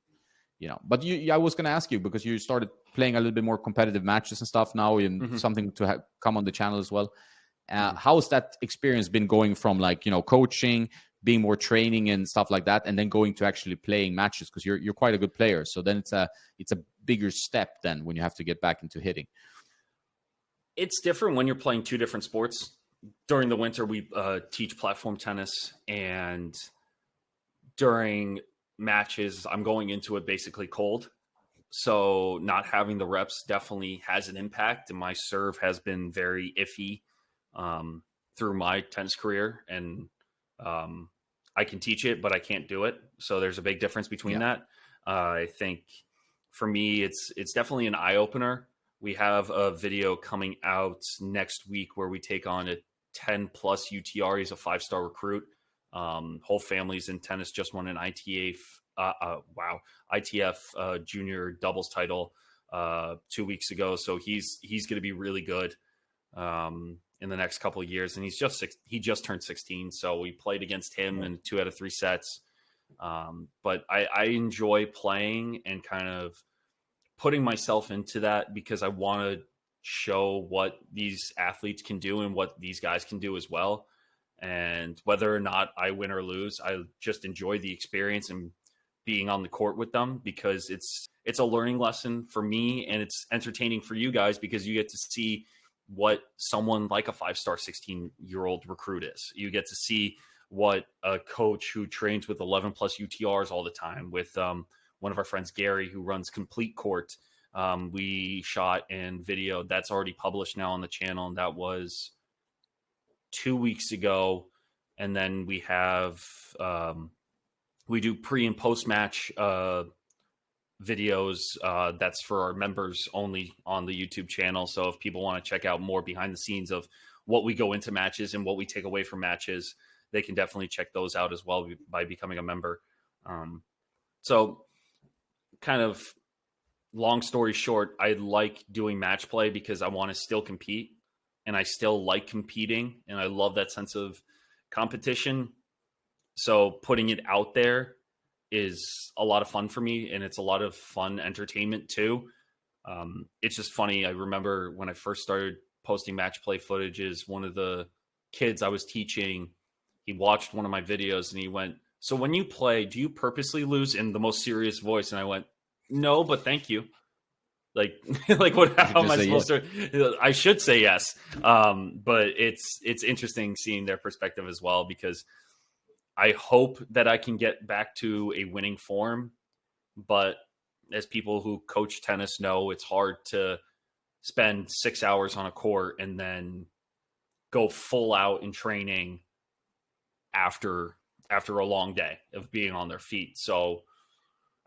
but I was going to ask you, because you started playing a little bit more competitive matches and stuff now, and something to come on the channel as well. How's that experience been going from, like, coaching, being more training and stuff like that, and then going to actually playing matches? Because you're quite a good player, so then it's a bigger step then when you have to get back into hitting. It's different when you're playing two different sports. During the winter, we teach platform tennis, and during matches, I'm going into it basically cold. So not having the reps definitely has an impact, and my serve has been very iffy through my tennis career, and I can teach it, but I can't do it. So there's a big difference between that. I think for me, it's definitely an eye opener. We have a video coming out next week where we take on a 10 plus UTR. He's a 5-star recruit. Whole family's in tennis, just won an ITF junior doubles title 2 weeks ago. So he's going to be really good in the next couple of years, and he just turned 16. So we played against him in 2 out of 3 sets. But I enjoy playing and kind of putting myself into that, because I want to show what these athletes can do and what these guys can do as well. And whether or not I win or lose, I just enjoy the experience and being on the court with them, because it's a learning lesson for me, and it's entertaining for you guys because you get to see what someone like a 5-star 16-year-old recruit is. You get to see what a coach who trains with 11 plus UTRs all the time, with one of our friends, Gary, who runs Complete Court. We shot and video that's already published now on the channel, and that was 2 weeks ago. And then we have we do pre and post match videos. That's for our members only on the YouTube channel. So if people want to check out more behind the scenes of what we go into matches and what we take away from matches, they can definitely check those out as well by becoming a member. So kind of long story short, I like doing match play because I want to still compete, and I still like competing, and I love that sense of competition. So putting it out there is a lot of fun for me, and it's a lot of fun entertainment too. It's just funny. I remember when I first started posting match play footages, one of the kids I was teaching, he watched one of my videos and he went, "So when you play, do you purposely lose?" in the most serious voice. And I went, "No, but thank you." Like, like what? How am I supposed to? I should say yes. But it's interesting seeing their perspective as well, because I hope that I can get back to a winning form. But as people who coach tennis know, it's hard to spend 6 hours on a court and then go full out in training after a long day of being on their feet. So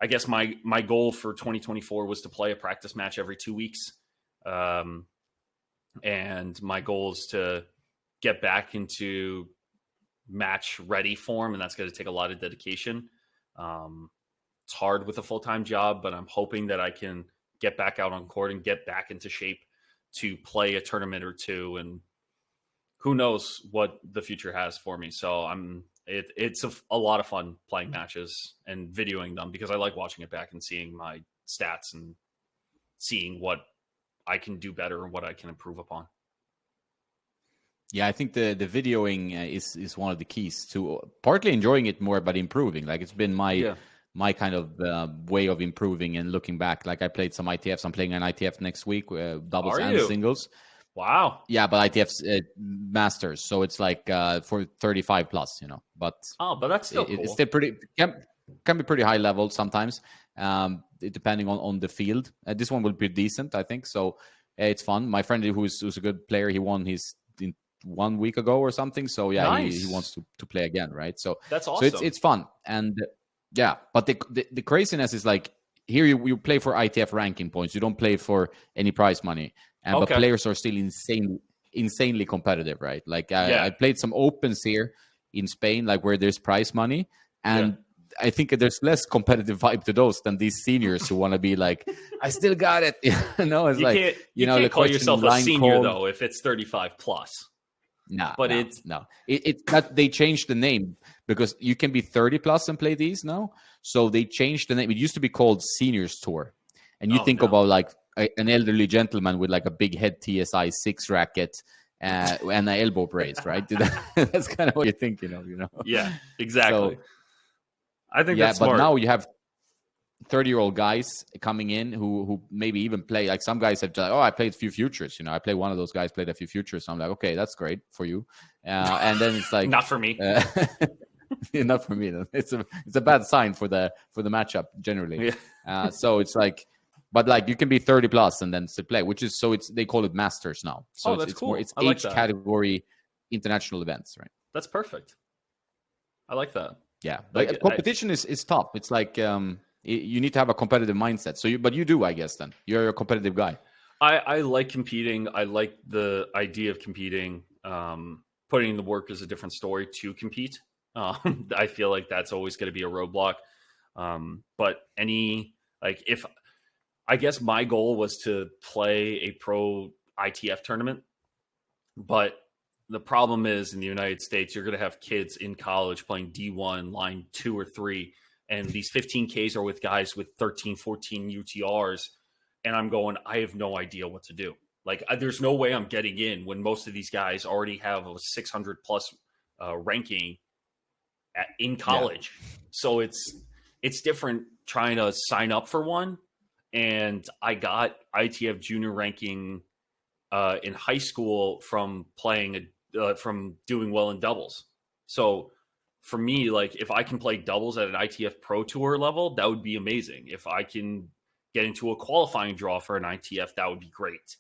I guess my goal for 2024 was to play a practice match every 2 weeks. And my goal is to get back into match ready form, and that's going to take a lot of dedication. It's hard with a full-time job, but I'm hoping that I can get back out on court and get back into shape to play a tournament or two, and who knows what the future has for me. So it's a lot of fun playing matches and videoing them, because I like watching it back and seeing my stats and seeing what I can do better and what I can improve upon. Yeah, I think the videoing is one of the keys to partly enjoying it more, but improving. Like, it's been my kind of way of improving and looking back. Like, I played some ITFs. I'm playing an ITF next week, doubles and singles. Wow. Yeah, but ITF's masters, so it's like for 35 plus, you know. But that's still cool. It's still pretty can be pretty high level sometimes, depending on the field. This one will be decent, I think. So it's fun. My friend who's a good player, he won his 1 week ago or something. So yeah, nice. he wants to play again, right? So that's awesome. So it's fun, and yeah. But the craziness is like, here you play for ITF ranking points. You don't play for any prize money. But players are still insanely competitive, right? Like I played some opens here in Spain, like where there's prize money, and I think there's less competitive vibe to those than these seniors who want to be like, I still got it. No, it's you can't call yourself a senior though if it's 35 plus. It's that they changed the name, because you can be 30 plus and play these now. So they changed the name. It used to be called Seniors Tour, and you think about like an elderly gentleman with like a big head TSI 6 racket and an elbow brace, right? That's kind of what you're thinking of, you know? Yeah, exactly. So, I think that's smart. But now you have 30-year-old guys coming in who maybe even play, like some guys have just, I played a few futures, you know. I played one of those guys, played a few futures. So I'm like, okay, that's great for you. And then it's like not for me. Not for me. It's a bad sign for the matchup generally. Yeah. So it's like, but like you can be 30 plus and then still play, which is they call it masters now. So that's cool. It's age category international events, right? That's perfect. I like that. Yeah, but competition is tough. It's like you need to have a competitive mindset. So but you do, I guess. Then you're a competitive guy. I like competing. I like the idea of competing. Putting in the work is a different story to compete. I feel like that's always going to be a roadblock. But if I guess my goal was to play a pro ITF tournament, but the problem is in the United States, you're going to have kids in college playing D1, line 2 or 3, and these 15Ks are with guys with 13, 14 UTRs, and I'm going, I have no idea what to do. Like, there's no way I'm getting in when most of these guys already have a 600 plus ranking in college. So it's different trying to sign up for one. And I got ITF junior ranking in high school from playing from doing well in doubles. So for me, like if I can play doubles at an ITF Pro Tour level, that would be amazing. If I can get into a qualifying draw for an ITF, that would be great.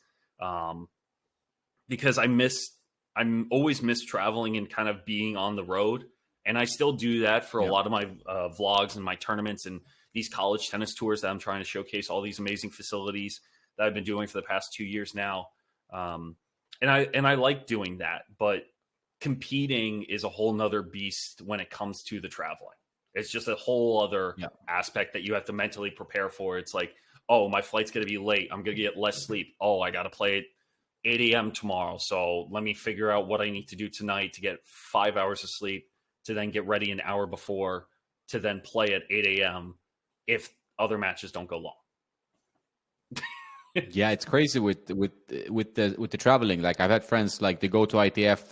Because I'm always miss traveling and kind of being on the road. And I still do that for a lot of my vlogs and my tournaments and these college tennis tours that I'm trying to showcase all these amazing facilities that I've been doing for the past 2 years now. And I like doing that, but competing is a whole nother beast when it comes to the traveling. It's just a whole other aspect that you have to mentally prepare for. It's like, oh, my flight's going to be late. I'm going to get less sleep. Oh, I got to play at 8 a.m. tomorrow. So let me figure out what I need to do tonight to get 5 hours of sleep, to then get ready an hour before, to then play at 8 a.m. if other matches don't go long. Yeah, it's crazy with the traveling. Like I've had friends, like they go to ITF,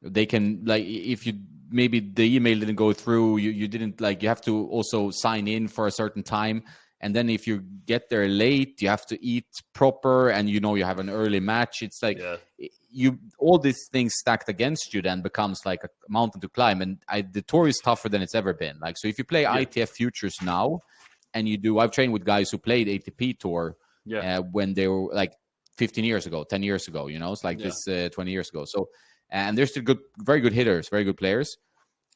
they can, like, if you maybe the email didn't go through, you didn't, like, you have to also sign in for a certain time, and then if you get there late, you have to eat proper, and you have an early match. It's like all these things stacked against you then becomes like a mountain to climb. And the tour is tougher than it's ever been. Like, so if you play ITF Futures now, and I've trained with guys who played ATP Tour when they were like 15 years ago, 10 years ago, it's like this 20 years ago. So, and they're still good, very good hitters, very good players.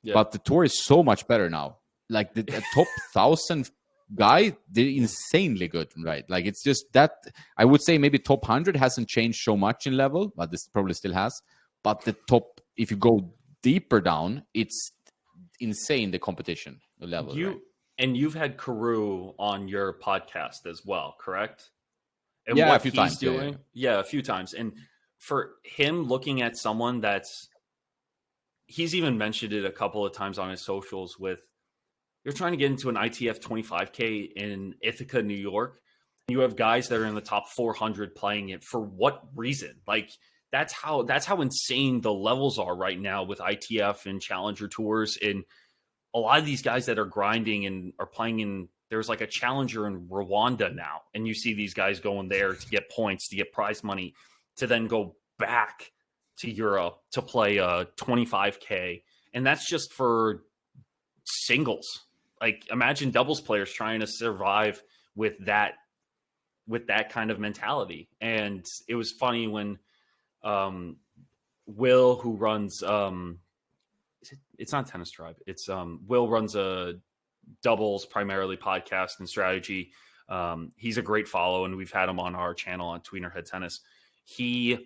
Yeah. But the tour is so much better now. Like the top 1,000 guy, they're insanely good, right? Like it's just that, I would say maybe top 100 hasn't changed so much in level, but this probably still has. But the top, if you go deeper down, it's insane, the competition, the level. Right? And you've had Karu on your podcast as well, correct? And yeah, what a few he's times. Doing, a few times. And for him, looking at someone he's even mentioned it a couple of times on his socials with, you're trying to get into an ITF 25K in Ithaca, New York. You have guys that are in the top 400 playing it. For what reason? Like, that's how insane the levels are right now with ITF and Challenger tours. And a lot of these guys that are grinding and are playing in, there's like a Challenger in Rwanda now. And you see these guys going there to get points, to get prize money, to then go back to Europe to play a 25K. And that's just for singles. Like, imagine doubles players trying to survive with that kind of mentality. And it was funny when Will, who runs it's not Tennis Tribe, it's Will runs a doubles primarily podcast and strategy. He's a great follow, and we've had him on our channel on Tweener Head Tennis. He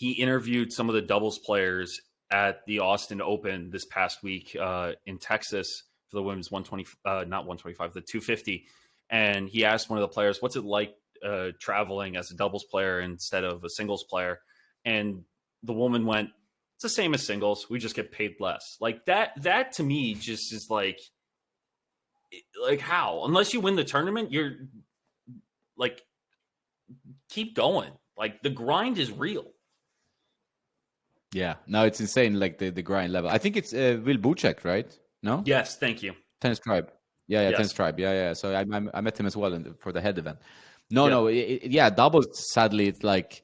interviewed some of the doubles players at the Austin Open this past week in Texas for the women's 120, not 125, the 250. And he asked one of the players, what's it like traveling as a doubles player instead of a singles player? And the woman went, it's the same as singles. We just get paid less. Like that to me just is like how? Unless you win the tournament, you're like, keep going. Like, the grind is real. Yeah, no, it's insane, like the grind level. I think it's Will Buchek, right? No? Yes, thank you. Tennis Tribe. Yeah, yes. Tennis Tribe. Yeah. So I met him as well for the head event. No, doubles, sadly, it's like,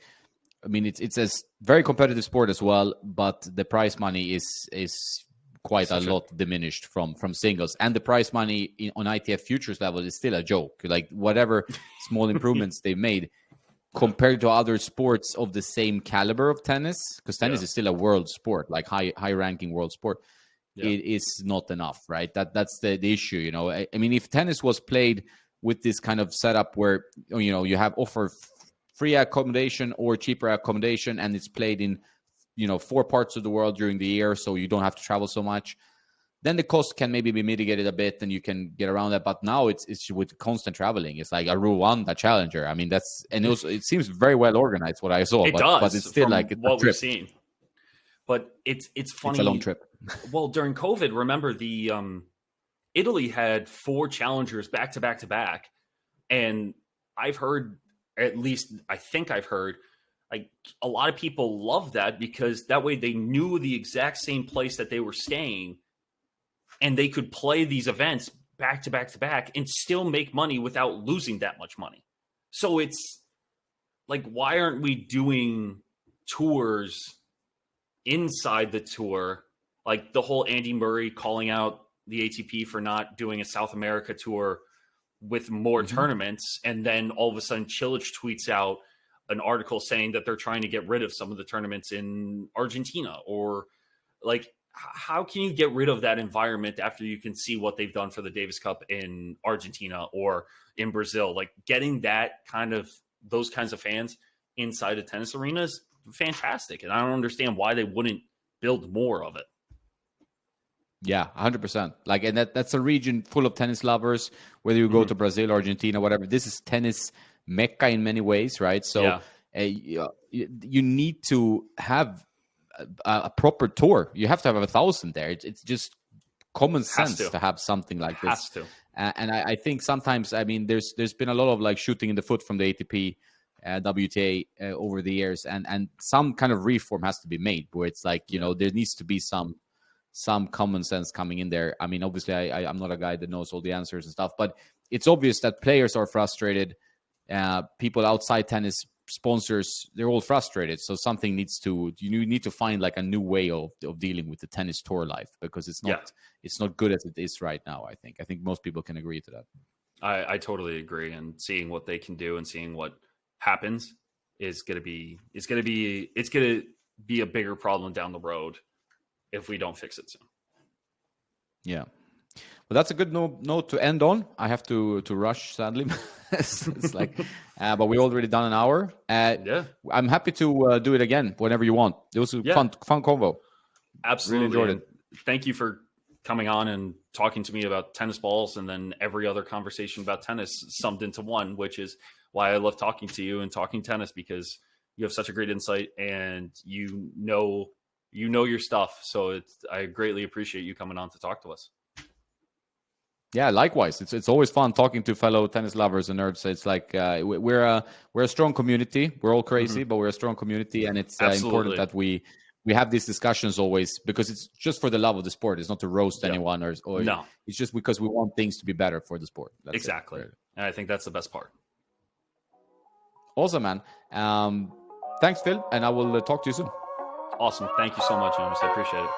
I mean, it's a very competitive sport as well, but the prize money is quite a lot diminished from singles. And the prize money on ITF Futures level is still a joke. Like, whatever small improvements they've made, compared to other sports of the same caliber of tennis, because tennis is still a world sport, like high ranking world sport, it is not enough, right? That's the issue, I mean, if tennis was played with this kind of setup where, you have offer free accommodation or cheaper accommodation, and it's played in, 4 parts of the world during the year, so you don't have to travel so much, then the cost can maybe be mitigated a bit and you can get around that. But now it's with constant traveling. It's like a Rwanda Challenger. I mean, it seems very well organized, what I saw. But it's still like what we've seen. But it's funny. It's a long trip. Well, during COVID, remember the Italy had 4 challengers back to back to back. And I've heard, at least I think I've heard, like a lot of people love that because that way they knew the exact same place that they were staying and they could play these events back to back to back and still make money without losing that much money. So it's like, why aren't we doing tours inside the tour? Like the whole Andy Murray calling out the ATP for not doing a South America tour with more tournaments. And then all of a sudden Cilic tweets out an article saying that they're trying to get rid of some of the tournaments in Argentina. Or like, how can you get rid of that environment after you can see what they've done for the Davis Cup in Argentina or in Brazil? Like getting those kinds of fans inside a tennis arena is fantastic. And I don't understand why they wouldn't build more of it. Yeah, 100%. Like, and that's a region full of tennis lovers, whether you go to Brazil, Argentina, whatever. This is tennis Mecca in many ways, right? So you need to have a proper tour. You have to have 1,000 there. It's just common sense to have something like this. Has to. And I think sometimes, I mean, there's been a lot of like shooting in the foot from the ATP, WTA over the years, and some kind of reform has to be made where it's like, you know, there needs to be some common sense coming in there. I mean, obviously, I'm not a guy that knows all the answers and stuff, but it's obvious that players are frustrated. People outside tennis, sponsors, they're all frustrated. So something you need to find like a new way of dealing with the tennis tour life, because it's not good as it is right now. I think most people can agree to that. I totally agree. And seeing what they can do and seeing what happens is going to be a bigger problem down the road if we don't fix it soon. Yeah. Well, that's a good note to end on. I have to rush, sadly. it's like, but we already done an hour. I'm happy to do it again whenever you want. It was a fun convo. Absolutely. Really enjoyed it. Thank you for coming on and talking to me about tennis balls, and then every other conversation about tennis summed into one, which is why I love talking to you and talking tennis, because you have such a great insight and you know your stuff. So I greatly appreciate you coming on to talk to us. Yeah, likewise. It's always fun talking to fellow tennis lovers and nerds. It's like we're a strong community. We're all crazy, but we're a strong community, and it's important that we have these discussions always, because it's just for the love of the sport. It's not to roast anyone or no. It's just because we want things to be better for the sport. That's exactly. And I think that's the best part. Awesome, man. Thanks, Phil, and I will talk to you soon. Awesome. Thank you so much, Jonas. I appreciate it.